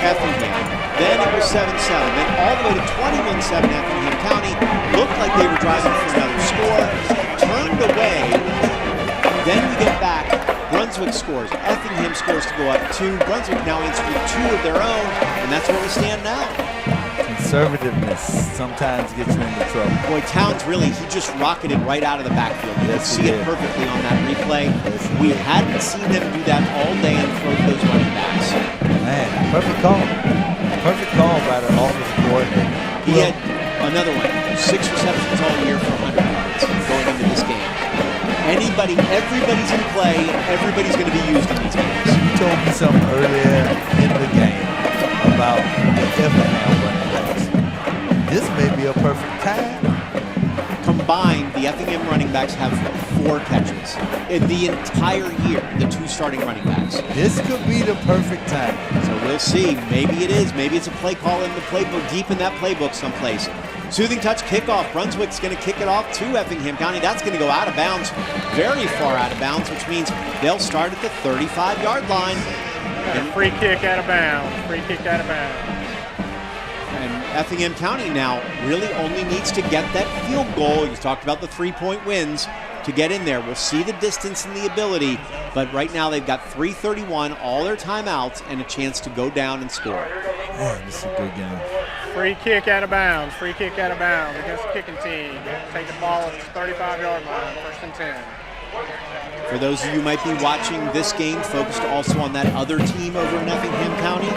Effingham. Then it was 7-7. Then all the way to 21-7 Effingham County. Looked like they were driving for another score. Turned away. Then you get back. Brunswick scores. Effingham scores to go up 2. Brunswick now answers with 2 of their own. And that's where we stand now. Conservativeness sometimes gets you into trouble. Boy, Towns really, he just rocketed right out of the backfield. You can see it perfectly on that replay. We hadn't seen him do that all day and throw those running backs. Man, perfect call. Perfect call by the offensive coordinator. He had another one, 6 receptions all year for 100 yards going into this game. Everybody's in play. Everybody's going to be used in these games. You told me something earlier in the game about the Effingham running backs. This may be a perfect time. Combined, the Effingham running backs have 4 catches in the entire year, the 2 starting running backs. This could be the perfect time. So we'll see. Maybe it is. Maybe it's a play call in the playbook, deep in that playbook someplace. Soothing touch kickoff. Brunswick's going to kick it off to Effingham County. That's going to go out of bounds, very far out of bounds, which means they'll start at the 35-yard line. And free kick out of bounds. Free kick out of bounds. And Effingham County now really only needs to get that field goal. You talked about the 3-point wins to get in there. We'll see the distance and the ability, but right now they've got 3:31, all their timeouts, and a chance to go down and score. Man, this is a good game. Free kick out of bounds. Free kick out of bounds against the kicking team. Take the ball at the 35-yard line. 1st and 10. For those of you who might be watching this game, focused also on that other team over in Effingham County,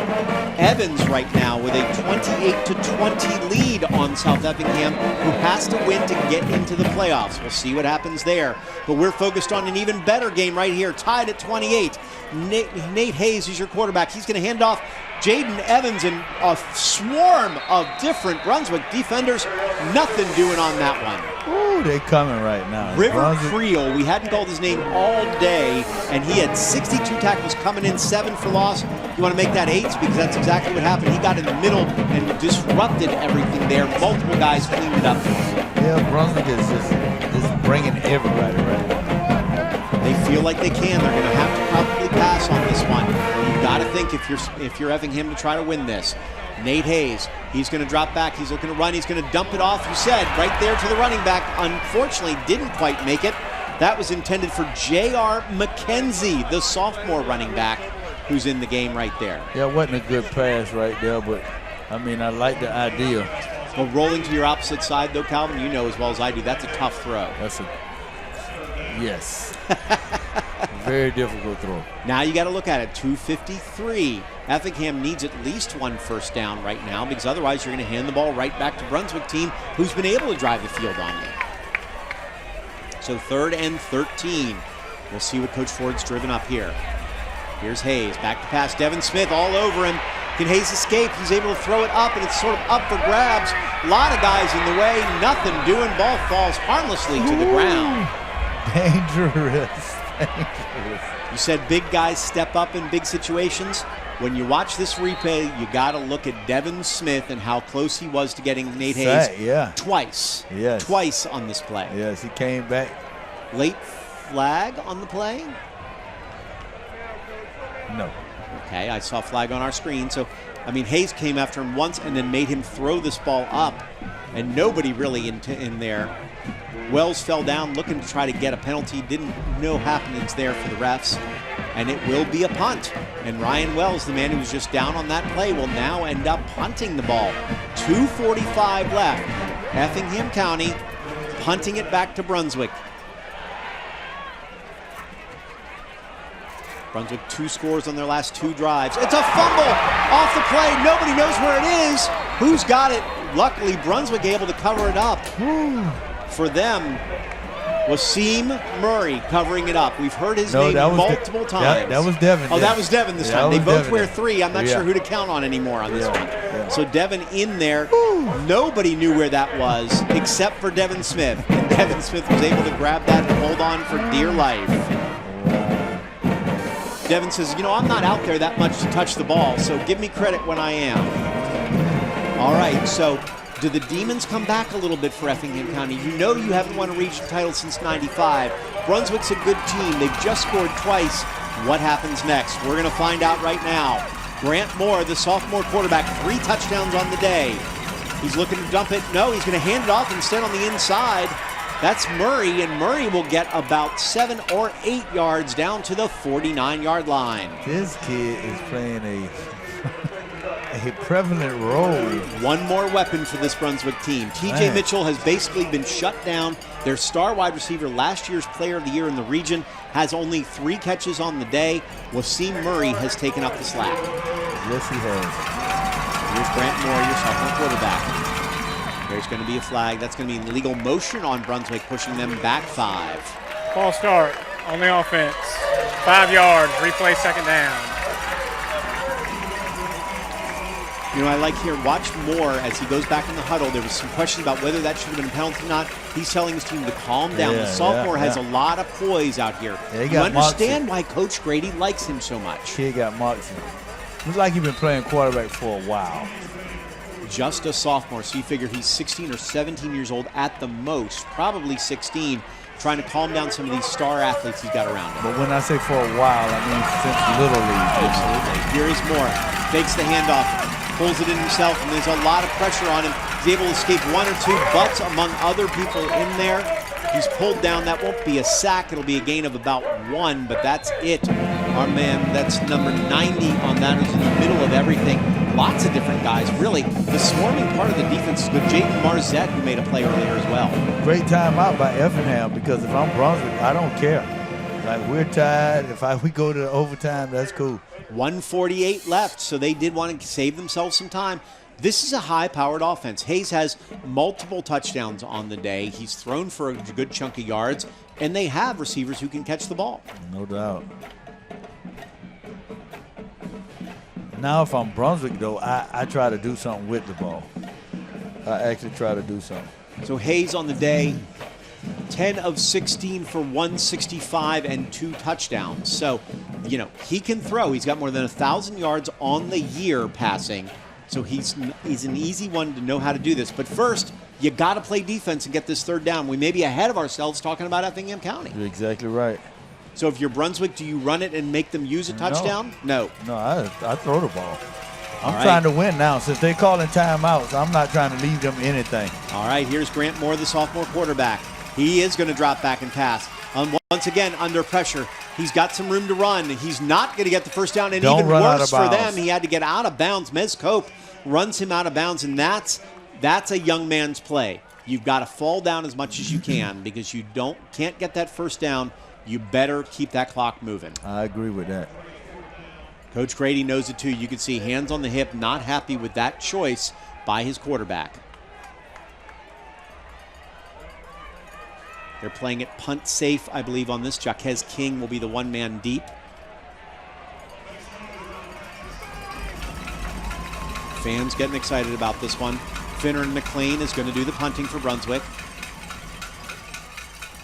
Evans right now with a 28-20 lead on South Effingham, who has to win to get into the playoffs. We'll see what happens there. But we're focused on an even better game right here, tied at 28. Nate Hayes is your quarterback. He's going to hand off Jaden Evans and a swarm of different Brunswick defenders. Nothing doing on that one. Ooh, they coming right now. River Creel, we hadn't called his name all day, and he had 62 tackles coming in, 7 for loss. You want to make that 8 because that's exactly what happened. He got in the middle and disrupted everything there. Multiple guys cleaned it up for him. Yeah, Brunswick is just bringing everybody right now. They feel like they can. They're going to have to probably pass on this one. You've got to think if you're Effingham to try to win this. Nate Hayes, he's going to drop back. He's looking to run. He's going to dump it off, you said, right there to the running back. Unfortunately, didn't quite make it. That was intended for J.R. McKenzie, the sophomore running back, who's in the game right there. Yeah, it wasn't a good pass right there, but, I mean, I like the idea. Well, rolling to your opposite side, though, Calvin, you know as well as I do, that's a tough throw. Yes. Very difficult throw. Now you got to look at it. 2:53. Effingham needs at least 1 first down right now, because otherwise you're going to hand the ball right back to Brunswick team, who's been able to drive the field on you. So 3rd and 13. We'll see what Coach Ford's driven up here. Here's Hayes. Back to pass. Devin Smith all over him. Can Hayes escape? He's able to throw it up, and it's sort of up for grabs. A lot of guys in the way. Nothing doing. Ball falls harmlessly to the ground. Dangerous. You said big guys step up in big situations. When you watch this replay, you got to look at Devin Smith and how close he was to getting Nate Hayes twice. Yes. Twice on this play. Yes, he came back. Late flag on the play? No. Okay, I saw flag on our screen. So, I mean, Hayes came after him once and then made him throw this ball up, and nobody really in there. Wells fell down looking to try to get a penalty. Didn't know happenings there for the refs. And it will be a punt. And Ryan Wells, the man who was just down on that play, will now end up punting the ball. 2:45 left. Effingham County punting it back to Brunswick. Brunswick 2 scores on their last 2 drives. It's a fumble off the play. Nobody knows where it is. Who's got it? Luckily, Brunswick able to cover it up. For them, Wsav Murray covering it up. We've heard his name multiple times. That was Devin. Oh, that was Devin this time. They both wear 3. I'm not Yeah. sure who to count on anymore on this one. Yeah. So Devin in there. Nobody knew where that was except for Devin Smith. And Devin Smith was able to grab that and hold on for dear life. Devin says, you know, I'm not out there that much to touch the ball, so give me credit when I am. All right, so do the Demons come back a little bit for Effingham County? You know you haven't won a region title since '95. Brunswick's a good team. They've just scored twice. What happens next? We're going to find out right now. Grant Moore, the sophomore quarterback, 3 touchdowns on the day. He's looking to dump it. No, he's going to hand it off instead on the inside. That's Murray, and Murray will get about 7 or 8 yards down to the 49-yard line. This kid is playing a prevalent role. One more weapon for this Brunswick team. TJ Mitchell has basically been shut down. Their star wide receiver, last year's player of the year in the region, has only 3 catches on the day. Wsav Murray has taken up the slack. Yes, he has. Here's Grant Moore, your sophomore quarterback. There's going to be a flag. That's going to be an illegal motion on Brunswick, pushing them back 5. False start on the offense. 5 yards, replay second down. You know, I like here, watch Moore as he goes back in the huddle. There was some question about whether that should have been a penalty or not. He's telling his team to calm down. The sophomore has a lot of poise out here. Yeah, you understand why Coach Grady likes him so much. He got moxie. Looks like he's been playing quarterback for a while. Just a sophomore, so you figure he's 16 or 17 years old at the most, probably 16, trying to calm down some of these star athletes he's got around him. But when I say for a while, I mean since Little League. Absolutely. Here is Moore. Fakes the handoff, pulls it in himself, and there's a lot of pressure on him. He's able to escape 1 or 2 butts among other people in there. He's pulled down. That won't be a sack. It'll be a gain of about 1, but that's it. Our man, that's number 90 on that, who's in the middle of everything. Lots of different guys, really. The swarming part of the defense is good. Jaden Marzette, who made a play earlier as well. Great timeout by Effingham, because if I'm Brunswick, I don't care. Like, we're tied. If we go to overtime, that's cool. 1:48 left, so they did want to save themselves some time. This is a high-powered offense. Hayes has multiple touchdowns on the day. He's thrown for a good chunk of yards, and they have receivers who can catch the ball. No doubt. Now, if I'm Brunswick, though, I try to do something with the ball. I actually try to do something. So Hayes on the day, 10 of 16 for 165 and 2 touchdowns. So, you know, he can throw. He's got more than 1,000 yards on the year passing. So he's an easy one to know how to do this. But first, you got to play defense and get this 3rd down. We may be ahead of ourselves talking about Effingham County. You're exactly right. So if you're Brunswick, do you run it and make them use a touchdown? No. No, I throw the ball. I'm right. trying to win now. Since they're calling timeouts, I'm not trying to leave them anything. All right, here's Grant Moore, the sophomore quarterback. He is going to drop back and pass. Once again, under pressure. He's got some room to run. He's not going to get the first down, and even worse for them, he had to get out of bounds. Mez Cope runs him out of bounds, and that's a young man's play. You've got to fall down as much as you can, because you can't get that first down. You better keep that clock moving. I agree with that. Coach Grady knows it too. You can see hands on the hip, not happy with that choice by his quarterback. They're playing it punt safe, I believe, on this. Jaquez King will be the one man deep. Fans getting excited about this one. Finner and McLean is going to do the punting for Brunswick.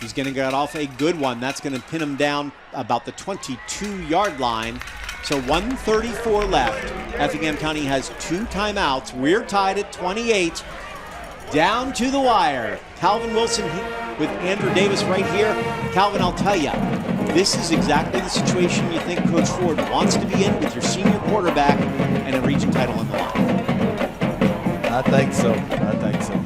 He's going to get off a good one. That's going to pin him down about the 22-yard line. So 1:34 left. Effingham County has 2 timeouts. We're tied at 28. Down to the wire. Calvin Wilson with Andrew Davis right here. Calvin, I'll tell you, this is exactly the situation you think Coach Ford wants to be in with your senior quarterback and a region title on the line. I think so. I think so.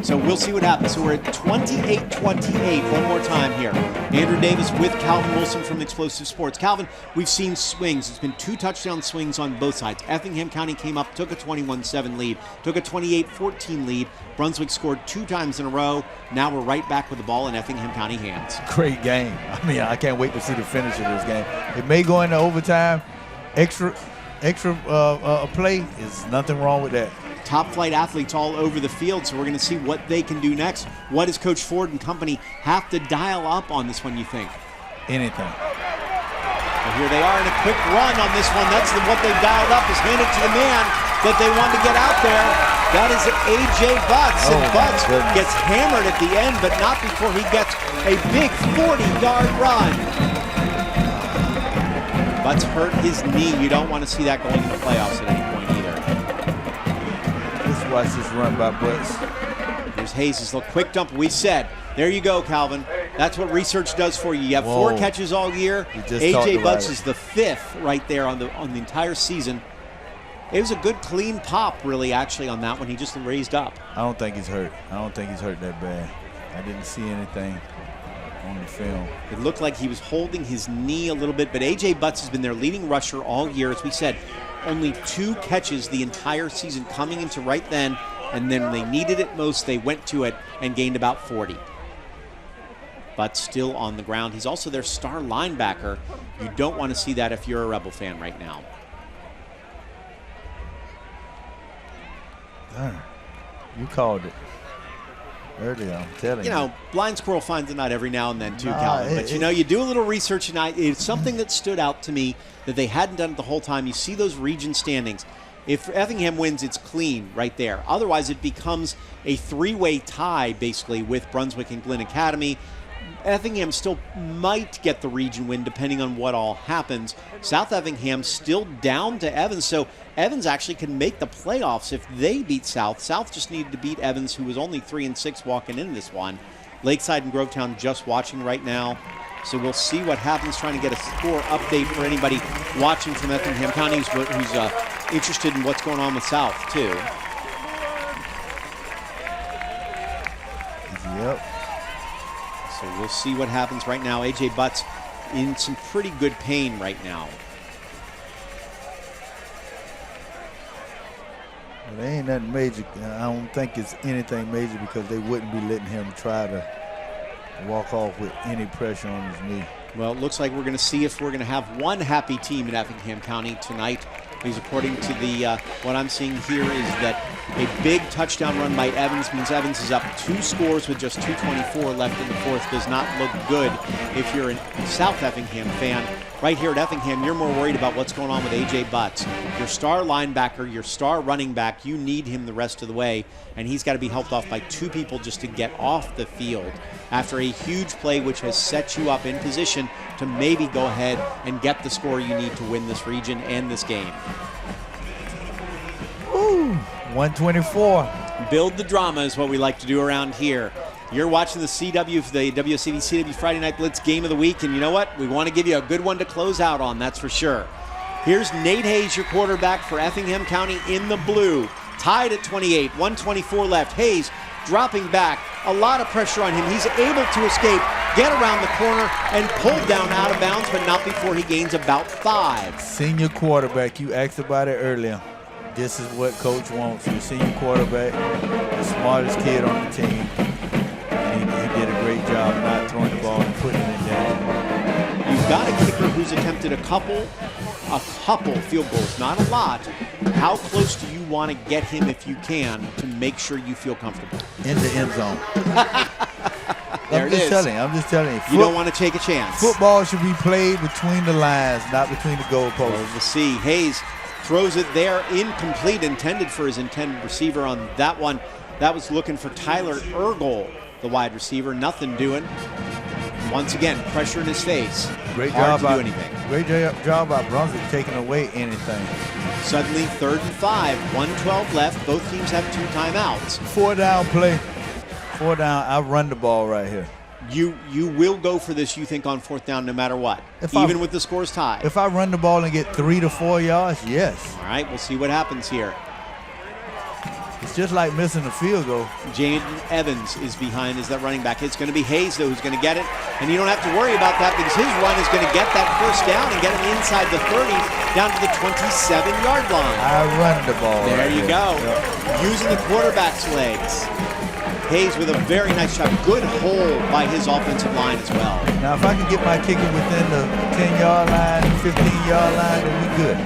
So we'll see what happens. So we're at 28-28. One more time here. Andrew Davis with Calvin Wilson from Explosive Sports. Calvin, we've seen swings. It's been 2 touchdown swings on both sides. Effingham County came up, took a 21-7 lead, took a 28-14 lead. Brunswick scored 2 times in a row. Now we're right back with the ball in Effingham County hands. Great game. I mean, I can't wait to see the finish of this game. It may go into overtime. Extra play is nothing wrong with that. top flight athletes all over the field, so we're going to see what they can do next. What does Coach Ford and company have to dial up on this one, you think? Anything. Well, here they are in a quick run on this one. That's what they've dialed up, is hand it to the man that they want to get out there. That is A.J. Butts, and Butts gets hammered at the end, but not before he gets a big 40-yard run. Butts hurt his knee. You don't want to see that going in the playoffs at any point either. Let's watch this run by Butts. Here's Hayes' little quick dump. We said, there you go, Calvin. That's what research does for you. You have 4 catches all year. A.J. Butts is the 5th right there on the entire season. It was a good, clean pop, really, actually, on that one. He just raised up. I don't think he's hurt. I don't think he's hurt that bad. I didn't see anything on the film. It looked like he was holding his knee a little bit, but A.J. Butts has been their leading rusher all year. As we said, only 2 catches the entire season coming into right then, and then when they needed it most, they went to it and gained about 40. But still on the ground. He's also their star linebacker. You don't want to see that if you're a Rebel fan right now. Darn. You called it earlier, I'm telling you. You know, blind squirrel finds a nut every now and then too, Calvin. But you know, you do a little research, and it's something that stood out to me that they hadn't done it the whole time. You see those region standings. If Effingham wins, it's clean right there. Otherwise, it becomes a 3-way tie, basically, with Brunswick and Glen Academy. Effingham still might get the region win depending on what all happens. South Effingham still down to Evans, so Evans actually can make the playoffs if they beat South. South just needed to beat Evans, who was only 3-6 walking into this one. Lakeside and Grovetown just watching right now, so we'll see what happens. Trying to get a score update for anybody watching from Effingham County who's interested in what's going on with South too. Yep. So we'll see what happens right now. A.J. Butts in some pretty good pain right now. Well, there ain't nothing major. I don't think it's anything major because they wouldn't be letting him try to walk off with any pressure on his knee. Well, it looks like we're going to see if we're going to have one happy team in Effingham County tonight. Because according to the what I'm seeing here is that a big touchdown run by Evans means Evans is up 2 scores with just 2:24 left in the 4th. Does not look good if you're a South Effingham fan. Right here at Effingham, you're more worried about what's going on with A.J. Butts. Your star linebacker, your star running back, you need him the rest of the way, and he's got to be helped off by 2 people just to get off the field after a huge play which has set you up in position to maybe go ahead and get the score you need to win this region and this game. Ooh, 124. Build the drama is what we like to do around here. You're watching the WCB CW Friday Night Blitz Game of the Week, and you know what? We want to give you a good one to close out on, that's for sure. Here's Nate Hayes, your quarterback for Effingham County in the blue. Tied at 28, 1:24 left. Hayes dropping back, a lot of pressure on him. He's able to escape, get around the corner, and pull down out of bounds, but not before he gains about 5. Senior quarterback, you asked about it earlier. This is what coach wants. Your senior quarterback, the smartest kid on the team. He did a great job not throwing the ball and putting it in there. You've got a kicker who's attempted a couple field goals, not a lot. How close do you want to get him if you can to make sure you feel comfortable? In the end zone. There I'm it is. just telling you. You don't want to take a chance. Football should be played between the lines, not between the goalposts. Well, we'll see. Hayes throws it there, incomplete, intended for his intended receiver on that one. That was looking for Tyler Ergol, the wide receiver. Nothing doing. Once again, pressure in his face. Great Hard job to do anything. Great job by Brunswick taking away anything. Suddenly 3rd and 5, 1:12 left. Both teams have 2 timeouts. 4-down play. 4 down. I run the ball right here. You will go for this, you think, on 4th down no matter what, even with the scores tied? If I run the ball and get 3 to 4 yards, yes. All right, we'll see what happens here. It's just like missing a field goal. Jaden Evans is behind as that running back. It's going to be Hayes, though, who's going to get it. And you don't have to worry about that because his run is going to get that 1st down and get him inside the 30 down to the 27-yard line. I run the ball. There right you here. go. Yep. Using the quarterback's legs. Hayes with a very nice shot. Good hold by his offensive line as well. Now, if I can get my kicker within the 10-yard line, 15-yard line, then we good.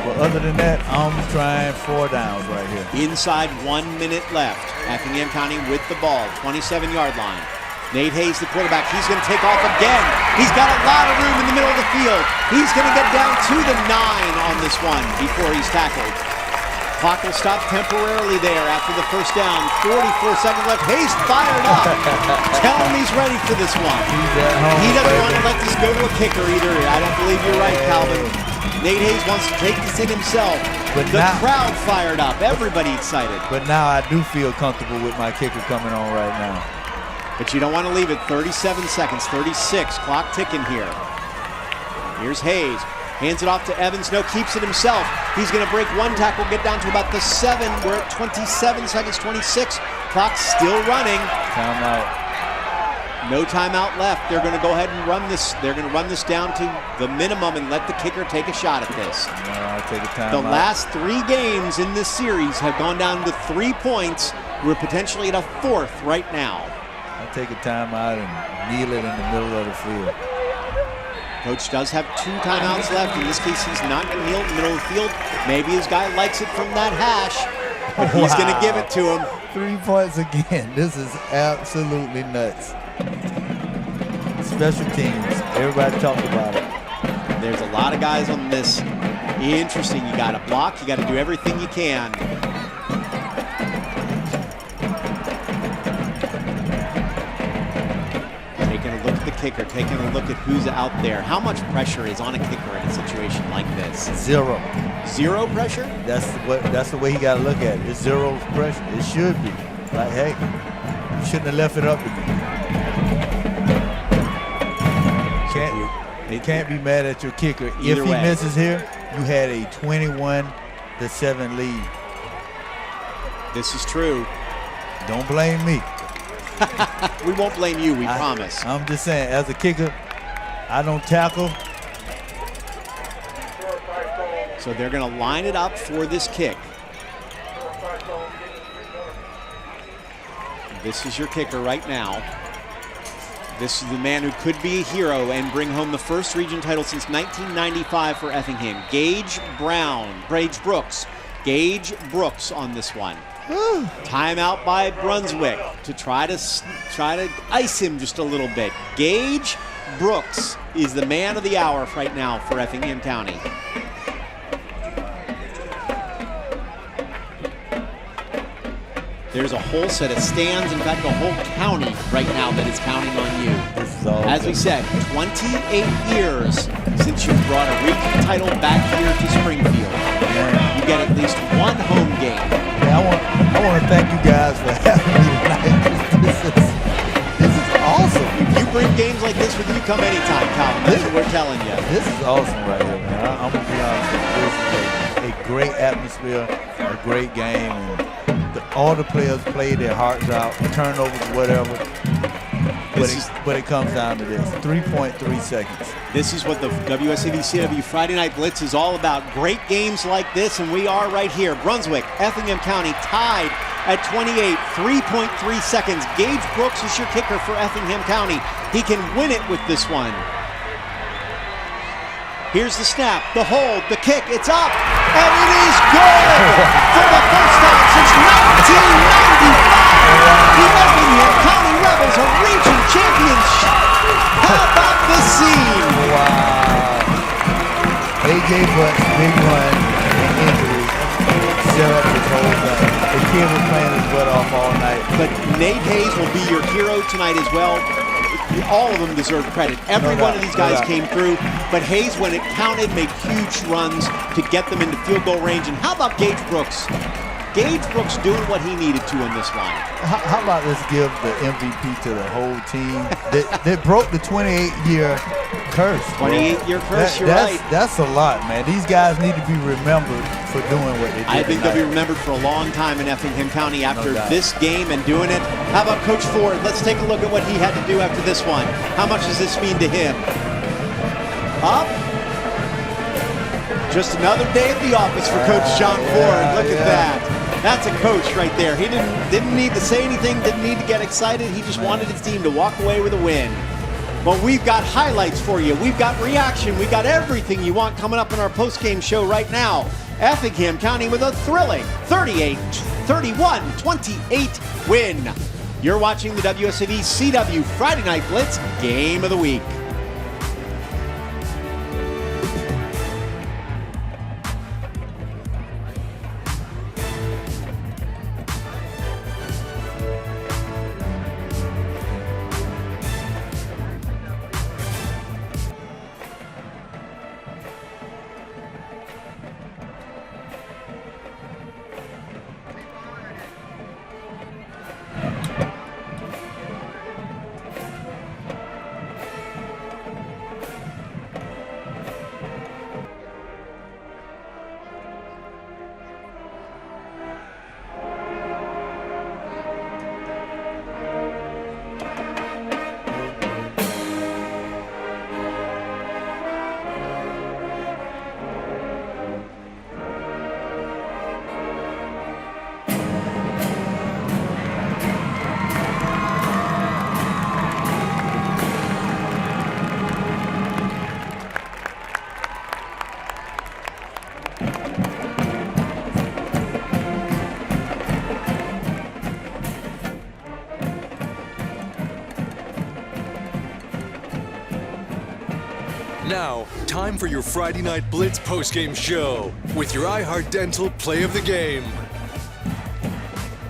But other than that, I'm trying 4 downs right here. Inside 1 minute left. Effingham County with the ball, 27-yard line. Nate Hayes, the quarterback, he's going to take off again. He's got a lot of room in the middle of the field. He's going to get down to the 9 on this one before he's tackled. Clock will stop temporarily there after the first down. 44 seconds left. Hayes fired up. Tell him he's ready for this one. He doesn't want to let this go to a kicker either. I don't believe you're right, Calvin. Nate Hayes wants to take this in himself. But the crowd fired up. Everybody excited. But now I do feel comfortable with my kicker coming on right now. But you don't want to leave it. 37 seconds, 36. Clock ticking here. Here's Hayes. Hands it off to Evans. No, keeps it himself. He's going to break one tackle, get down to about the 7. We're at 27 seconds, 26. Clock still running. Timeout. No timeout left. They're going to go ahead and run this. They're going to run this down to the minimum and let the kicker take a shot at this. I'll take a timeout. The last 3 games in this series have gone down to 3 points. We're potentially at a 4th right now. I'll take a timeout and kneel it in the middle of the field. Coach does have 2 timeouts left. In this case, he's not going to kneel in the middle of the field. Maybe his guy likes it from that hash, but he's going to give it to him. 3 points again. This is absolutely nuts. Special teams. Everybody talked about it. There's a lot of guys on this. Interesting. You got to block. You got to do everything you can. Taking a look at the kicker, taking a look at who's out there. How much pressure is on a kicker in a situation like this? 0. 0 pressure? That's the way he got to look at it. It's 0 pressure. It should be. Like, hey, you shouldn't have left it up to me. You can't be mad at your kicker. If he misses here, you had a 21-7 lead. This is true. Don't blame me. We won't blame you, we promise. I'm just saying, as a kicker, I don't tackle. So they're going to line it up for this kick. This is your kicker right now. This is the man who could be a hero and bring home the first region title since 1995 for Effingham. Gage Brooks. Gage Brooks on this one. Timeout by Brunswick to try to ice him just a little bit. Gage Brooks is the man of the hour right now for Effingham County. There's a whole set of stands, in fact, a whole county right now that is counting on you. As we said, 28 years since you brought a region title back here to Springfield. You get at least 1 home game. Yeah, I want to thank you guys for having me tonight. This is awesome. If you bring games like this with you, come anytime, Calvin. That's what we're telling you. This is awesome right here, man. I'm going to be honest with you. This is a great atmosphere, a great game. And all the players played their hearts out, turnovers, whatever. But it comes down to this, 3.3 seconds. This is what the WSAV-CW Friday Night Blitz is all about. Great games like this, and we are right here. Brunswick, Effingham County tied at 28, 3.3 seconds. Gage Brooks is your kicker for Effingham County. He can win it with this one. Here's the snap, the hold, the kick, it's up, and it is good for the first time since 1995. The Effingham County Rebels are region champions. How about this scene? Wow. A.J. Butts, big run and injury, set up this whole thing. The kid was playing his butt off all night. But Nate Hayes will be your hero tonight as well. All of them deserve credit. Every one of these guys came through, but Hayes, when it counted, made huge runs to get them into field goal range. And how about Gage Brooks? Gage Brooks doing what he needed to in this one. How about let's give the MVP to the whole team that broke the 28-year curse. 28-year curse, you're right. That's a lot, man. These guys need to be remembered for doing what they did. I think they'll be remembered for a long time in Effingham County after this game and doing it. How about Coach Ford? Let's take a look at what he had to do after this one. How much does this mean to him? Up. Just another day at the office for Coach John Ford. Look at that. That's a coach right there. He didn't need to say anything, didn't need to get excited. He just wanted his team to walk away with a win. Well, we've got highlights for you. We've got reaction. We've got everything you want coming up in our post-game show right now. Effingham County with a thrilling 38-31-28 win. You're watching the WSAV CW Friday Night Blitz Game of the Week. Now, time for your Friday Night Blitz postgame show with your iHeart Dental Play of the Game.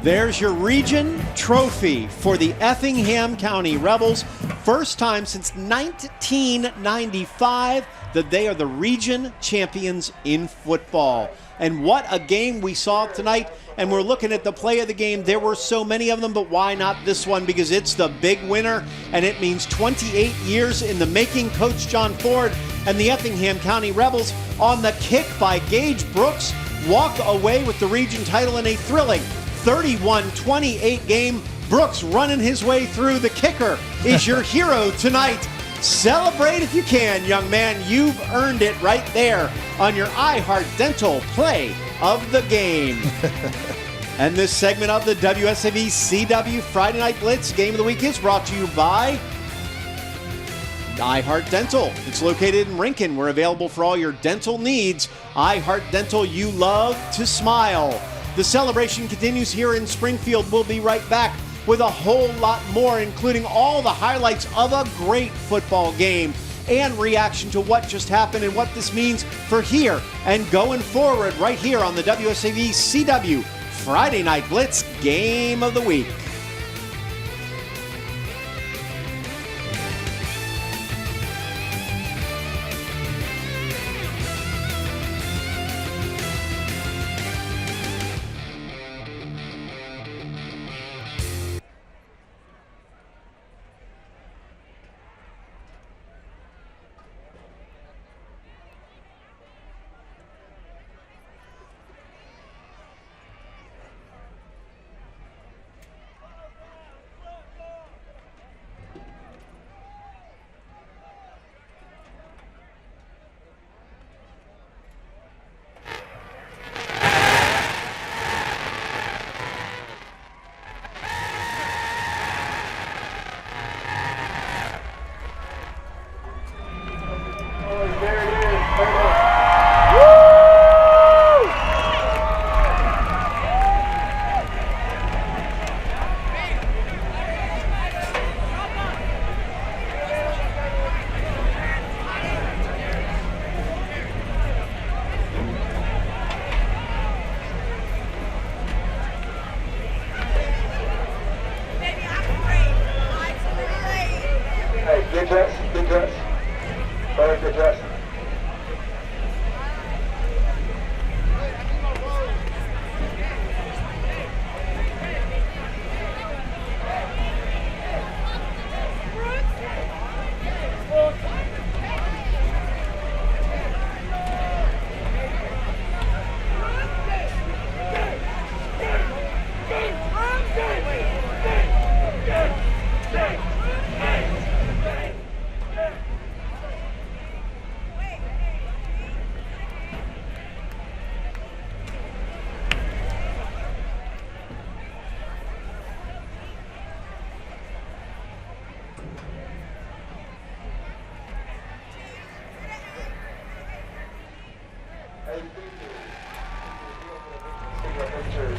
There's your region trophy for the Effingham County Rebels. First time since 1995 that they are the region champions in football. And what a game we saw tonight. And we're looking at the play of the game. There were so many of them, but why not this one? Because it's the big winner, and it means 28 years in the making. Coach John Ford and the Effingham County Rebels on the kick by Gage Brooks walk away with the region title in a thrilling 31-28 game. Brooks running his way through. The kicker is your hero tonight. Celebrate if you can, young man. You've earned it right there on your iHeart Dental Play of the Game. And this segment of the WSAV CW Friday Night Blitz Game of the Week is brought to you by iHeart Dental. It's located in Rincon. We're available for all your dental needs. iHeart Dental, you love to smile. The celebration continues here in Springfield. We'll be right back with a whole lot more, including all the highlights of a great football game and reaction to what just happened and what this means for here and going forward right here on the WSAV CW Friday Night Blitz Game of the Week.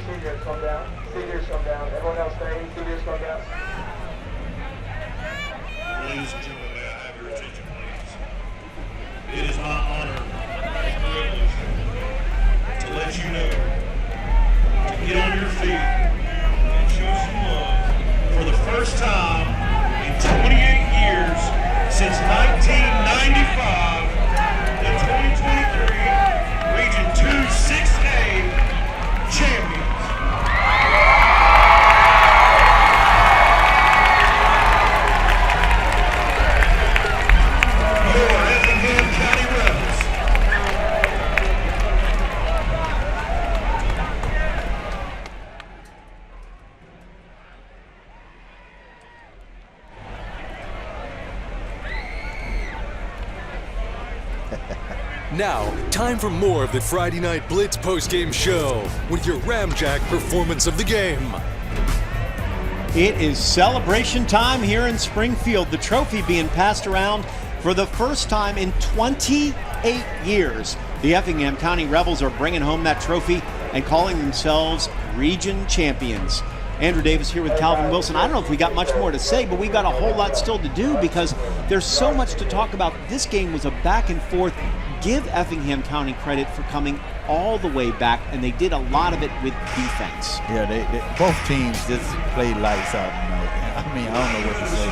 Seniors come down. Seniors come down. Everyone else stay. Seniors come down. Ladies and gentlemen, may I have your attention, please? It is my honor and privilege to let you know to get on your feet and show some love for the first time in 28 years since 1995, the 2023 Region 2 6A champions. Your Effingham County Rebels. Now, time for more of the Friday Night Blitz postgame show with your Ramjack performance of the game. It is celebration time here in Springfield. The trophy being passed around for the first time in 28 years. The Effingham County Rebels are bringing home that trophy and calling themselves region champions. Andrew Davis here with Calvin Wilson. I don't know if we got much more to say, but we got a whole lot still to do because there's so much to talk about. This game was a back and forth. Give Effingham County credit for coming all the way back, and they did a lot of it with defense. Yeah, they both teams just played lights out tonight. I mean, I don't know what to say.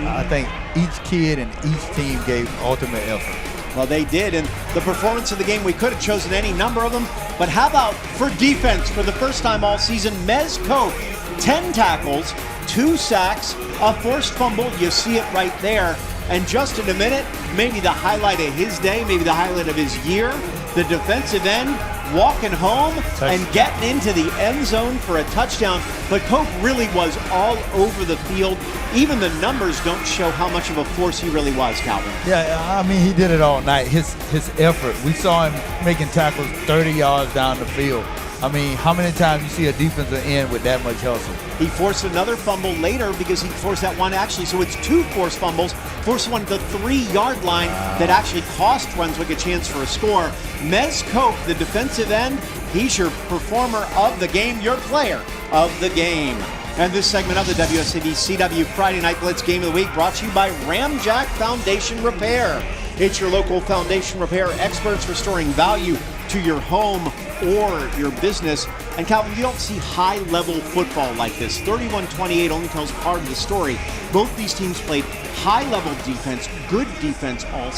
I think each kid and each team gave ultimate effort. Well, they did, and the performance of the game, we could have chosen any number of them, but how about for defense for the first time all season, Mez Cope, 10 tackles, 2 sacks, a forced fumble, you see it right there. And just in a minute, maybe the highlight of his day, maybe the highlight of his year, the defensive end walking home and getting into the end zone for a touchdown. But Cope really was all over the field. Even the numbers don't show how much of a force he really was, Calvin. Yeah, I mean, he did it all night. His effort. We saw him making tackles 30 yards down the field. I mean, how many times you see a defensive end with that much hustle? He forced another fumble later because he forced that one actually. So it's 2 forced fumbles. Forced one at the 3-yard line that actually cost Brunswick a chance for a score. Mez Cope, the defensive end, he's your performer of the game, your player of the game. And this segment of the WSAV CW Friday Night Blitz Game of the Week brought to you by Ramjack Foundation Repair. It's your local foundation repair experts restoring value to your home or your business. And Calvin, you don't see high-level football like this. 31-28 only tells part of the story. Both these teams played high-level defense, good defense all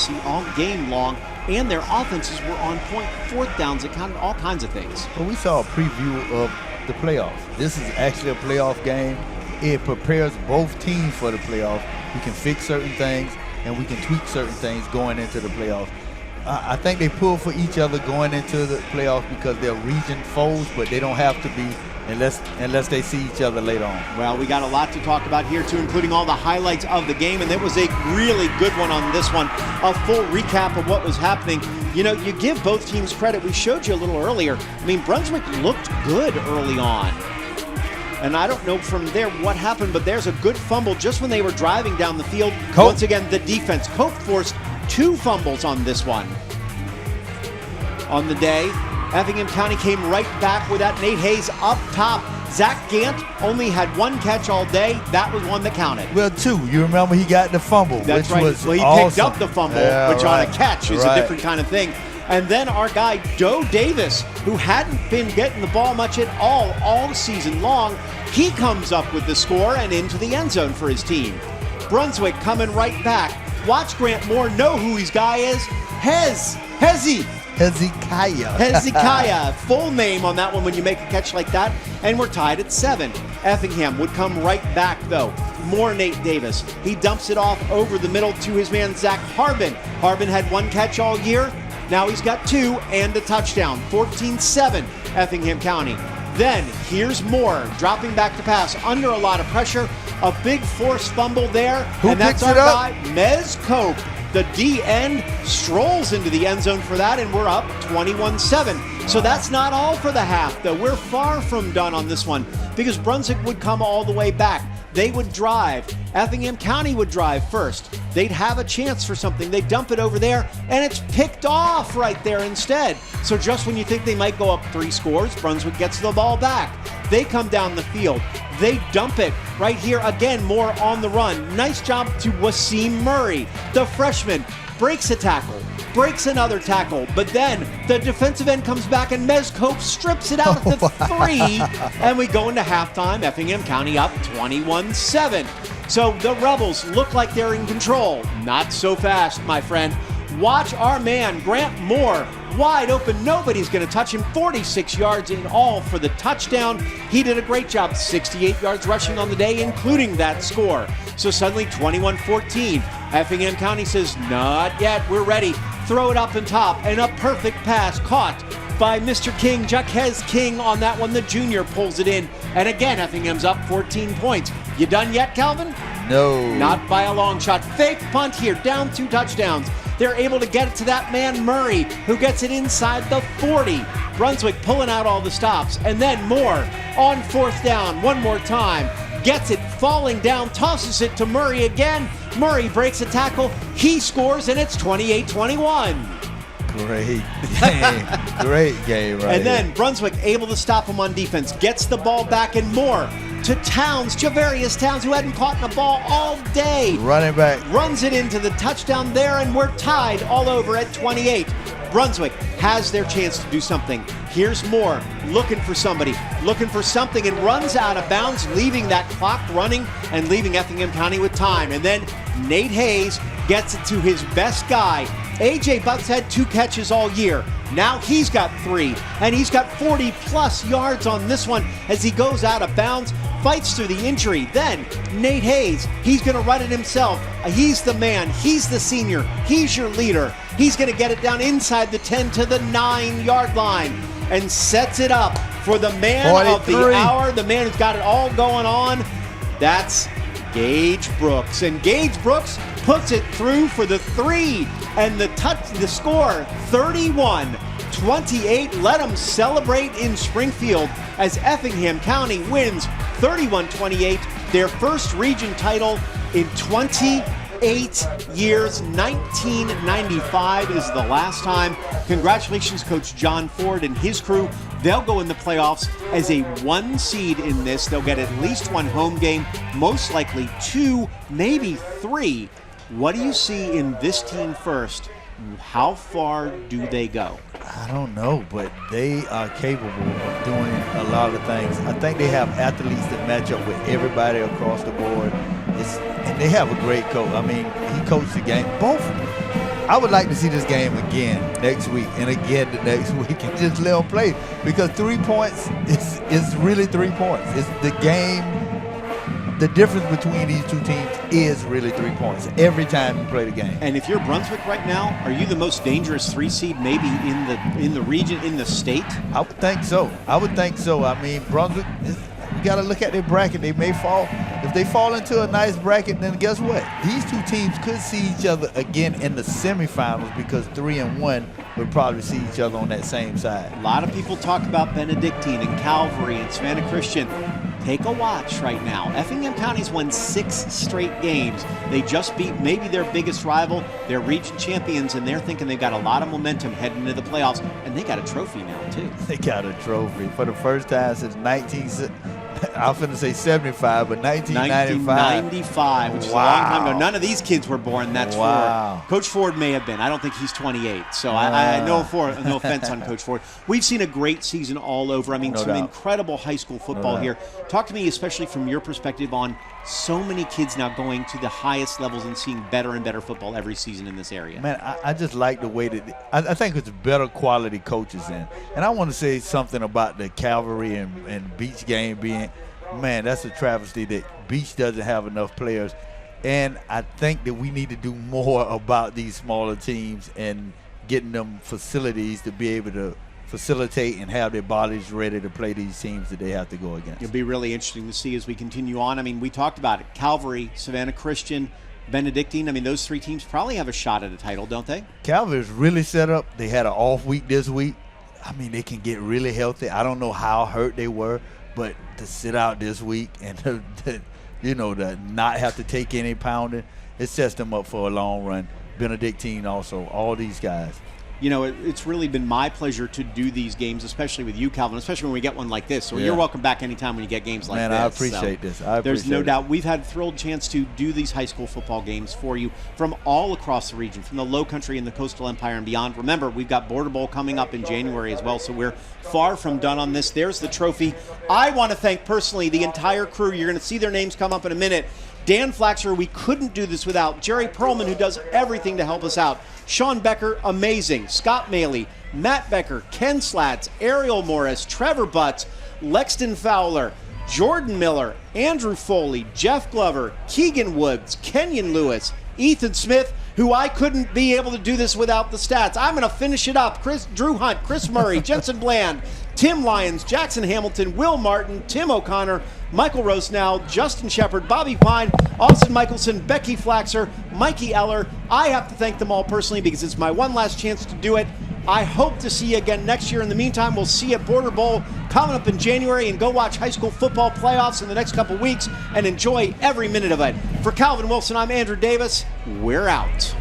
game long, and their offenses were on point. 4th downs, it counted all kinds of things. Well, we saw a preview of the playoffs. This is actually a playoff game. It prepares both teams for the playoffs. We can fix certain things, and we can tweak certain things going into the playoffs. I think they pull for each other going into the playoffs because they're region foes, but they don't have to be unless they see each other later on. Well, we got a lot to talk about here, too, including all the highlights of the game, and there was a really good one on this one, a full recap of what was happening. You know, you give both teams credit. We showed you a little earlier. I mean, Brunswick looked good early on. And I don't know from there what happened, but there's a good fumble just when they were driving down the field. Cope. Once again, the defense. Cope forced 2 fumbles on this one. On the day, Effingham County came right back with that. Nate Hayes up top. Zach Gant only had 1 catch all day. That was one that counted. Well, 2. You remember he got the fumble, That's which right. was well, he awesome. picked up the fumble, Yeah, which right. on a catch is a different kind of thing. And then our guy, Joe Davis, who hadn't been getting the ball much at all season long, he comes up with the score and into the end zone for his team. Brunswick coming right back. Watch Grant Moore know who his guy is. Hezekiah. Full name on that one when you make a catch like that. And we're tied at 7. Effingham would come right back, though. More Nate Davis. He dumps it off over the middle to his man, Zach Harbin. Harbin had 1 catch all year. Now he's got 2 and a touchdown. 14-7, Effingham County. Then here's Moore dropping back to pass under a lot of pressure. A big forced fumble there. And that's our guy, Mez Cope. The D end strolls into the end zone for that, and we're up 21-7. So that's not all for the half, though. We're far from done on this one because Brunswick would come all the way back. They would drive. Effingham County would drive first. they'd have a chance for something. They dump it over there, and it's picked off right there instead. So just when you think they might go up 3 scores, Brunswick gets the ball back. They come down the field. They dump it right here again, more on the run. Nice job to Wsav Murray, the freshman. Breaks a tackle, breaks another tackle, but then the defensive end comes back and Mezcope strips it out at the 3, and we go into halftime. Effingham County up 21-7. So the Rebels look like they're in control. Not so fast, my friend. Watch our man, Grant Moore, wide open. Nobody's going to touch him. 46 yards in all for the touchdown. He did a great job. 68 yards rushing on the day, including that score. So suddenly 21-14. Effingham County says, not yet. We're ready. Throw it up and top, and a perfect pass caught by Mr. King. Jaquez King on that one. The junior pulls it in. And again, Effingham's up 14 points. You done yet, Calvin? No. Not by a long shot. Fake punt here, down 2 touchdowns. They're able to get it to that man Murray, who gets it inside the 40. Brunswick pulling out all the stops. And then Moore on 4th down one more time. Gets it, falling down, tosses it to Murray again. Murray breaks a tackle. He scores, and it's 28-21. Great game. Great game right And then here. Brunswick able to stop him on defense. Gets the ball back and more to Towns, Javarius Towns, who hadn't caught the ball all day. Running back. Runs it into the touchdown there, and we're tied all over at 28. Brunswick has their chance to do something. Here's Moore looking for somebody, looking for something, and runs out of bounds, leaving that clock running and leaving Effingham County with time. And then Nate Hayes gets it to his best guy. A.J. Bucks had 2 catches all year. Now he's got 3, and he's got 40-plus yards on this one as he goes out of bounds, fights through the injury. Then Nate Hayes, he's going to run it himself. He's the man. He's the senior. He's your leader. He's going to get it down inside the 10 to the 9-yard line and sets it up for the man 43. of the hour, the man who's got it all going on. That's Gage Brooks. And Gage Brooks puts it through for the 3. And the score, 31-28. Let them celebrate in Springfield as Effingham County wins 31-28, their first region title in 28 years. 1995 is the last time. Congratulations, Coach John Ford and his crew. They'll go in the playoffs as a 1 seed in this. They'll get at least 1 home game, most likely 2, maybe 3. What do you see in this team first? How far do they go? I don't know, but they are capable of doing a lot of things. I think they have athletes that match up with everybody across the board. And they have a great coach. I mean, he coached the game. Both. I would like to see this game again next week and again the next week and just let them play, because 3 points is really 3 points. It's the game. The difference between these 2 teams is really 3 points every time you play the game. And if you're Brunswick right now, are you the most dangerous 3 seed maybe in the region, in the state? I would think so. I mean, Brunswick, you got to look at their bracket. They may fall. If they fall into a nice bracket, then guess what? These 2 teams could see each other again in the semifinals, because 3 and 1 would probably see each other on that same side. A lot of people talk about Benedictine and Calvary and Savannah Christian. Take a watch right now. Effingham County's won 6 straight games. They just beat maybe their biggest rival, their region champions, and they're thinking they've got a lot of momentum heading into the playoffs, and they got a trophy now, too. They got a trophy for the first time since I was going to say 75, but 1995, which is a long time ago. None of these kids were born. That's wow. Ford. Coach Ford may have been. I don't think he's 28. So I no offense on Coach Ford. We've seen a great season all over. I mean, No some doubt. incredible high school football here. Talk to me, especially from your perspective, on so many kids now going to the highest levels and seeing better and better football every season in this area. Man, I just like the way that I think it's better quality coaches in. And I want to say something about the Calvary and Beach game being, man, that's a travesty that Beach doesn't have enough players. And I think that we need to do more about these smaller teams and getting them facilities to be able to facilitate and have their bodies ready to play these teams that they have to go against. It'll be really interesting to see as we continue on. I mean, we talked about it. Calvary, Savannah Christian, Benedictine. I mean, those 3 teams probably have a shot at a title, don't they? Calvary's really set up. They had an off week this week. I mean, they can get really healthy. I don't know how hurt they were, but to sit out this week and to not have to take any pounding. it sets them up for a long run. Benedictine also, all these guys. You know, it's really been my pleasure to do these games, especially with you, Calvin, especially when we get one like this. So you're welcome back anytime when you get games like this. Man, I appreciate this. There's no doubt. We've had a thrilled chance to do these high school football games for you from all across the region, from the Low Country and the Coastal Empire and beyond. Remember, we've got Border Bowl coming up in January as well, so we're far from done on this. There's the trophy. I want to thank personally the entire crew. You're going to see their names come up in a minute. Dan Flaxer, we couldn't do this without. Jerry Perlman, who does everything to help us out. Sean Becker, amazing. Scott Maley, Matt Becker, Ken Slats, Ariel Morris, Trevor Butts, Lexton Fowler, Jordan Miller, Andrew Foley, Jeff Glover, Keegan Woods, Kenyon Lewis, Ethan Smith, who I couldn't be able to do this without the stats. I'm going to finish it up. Drew Hunt, Chris Murray, Jensen Bland, Tim Lyons, Jackson Hamilton, Will Martin, Tim O'Connor, Michael Rosenow, Justin Shepard, Bobby Pine, Austin Michelson, Becky Flaxer, Mikey Eller. I have to thank them all personally because it's my one last chance to do it. I hope to see you again next year. In the meantime, we'll see you at Border Bowl coming up in January, and go watch high school football playoffs in the next couple weeks and enjoy every minute of it. For Calvin Wilson, I'm Andrew Davis. We're out.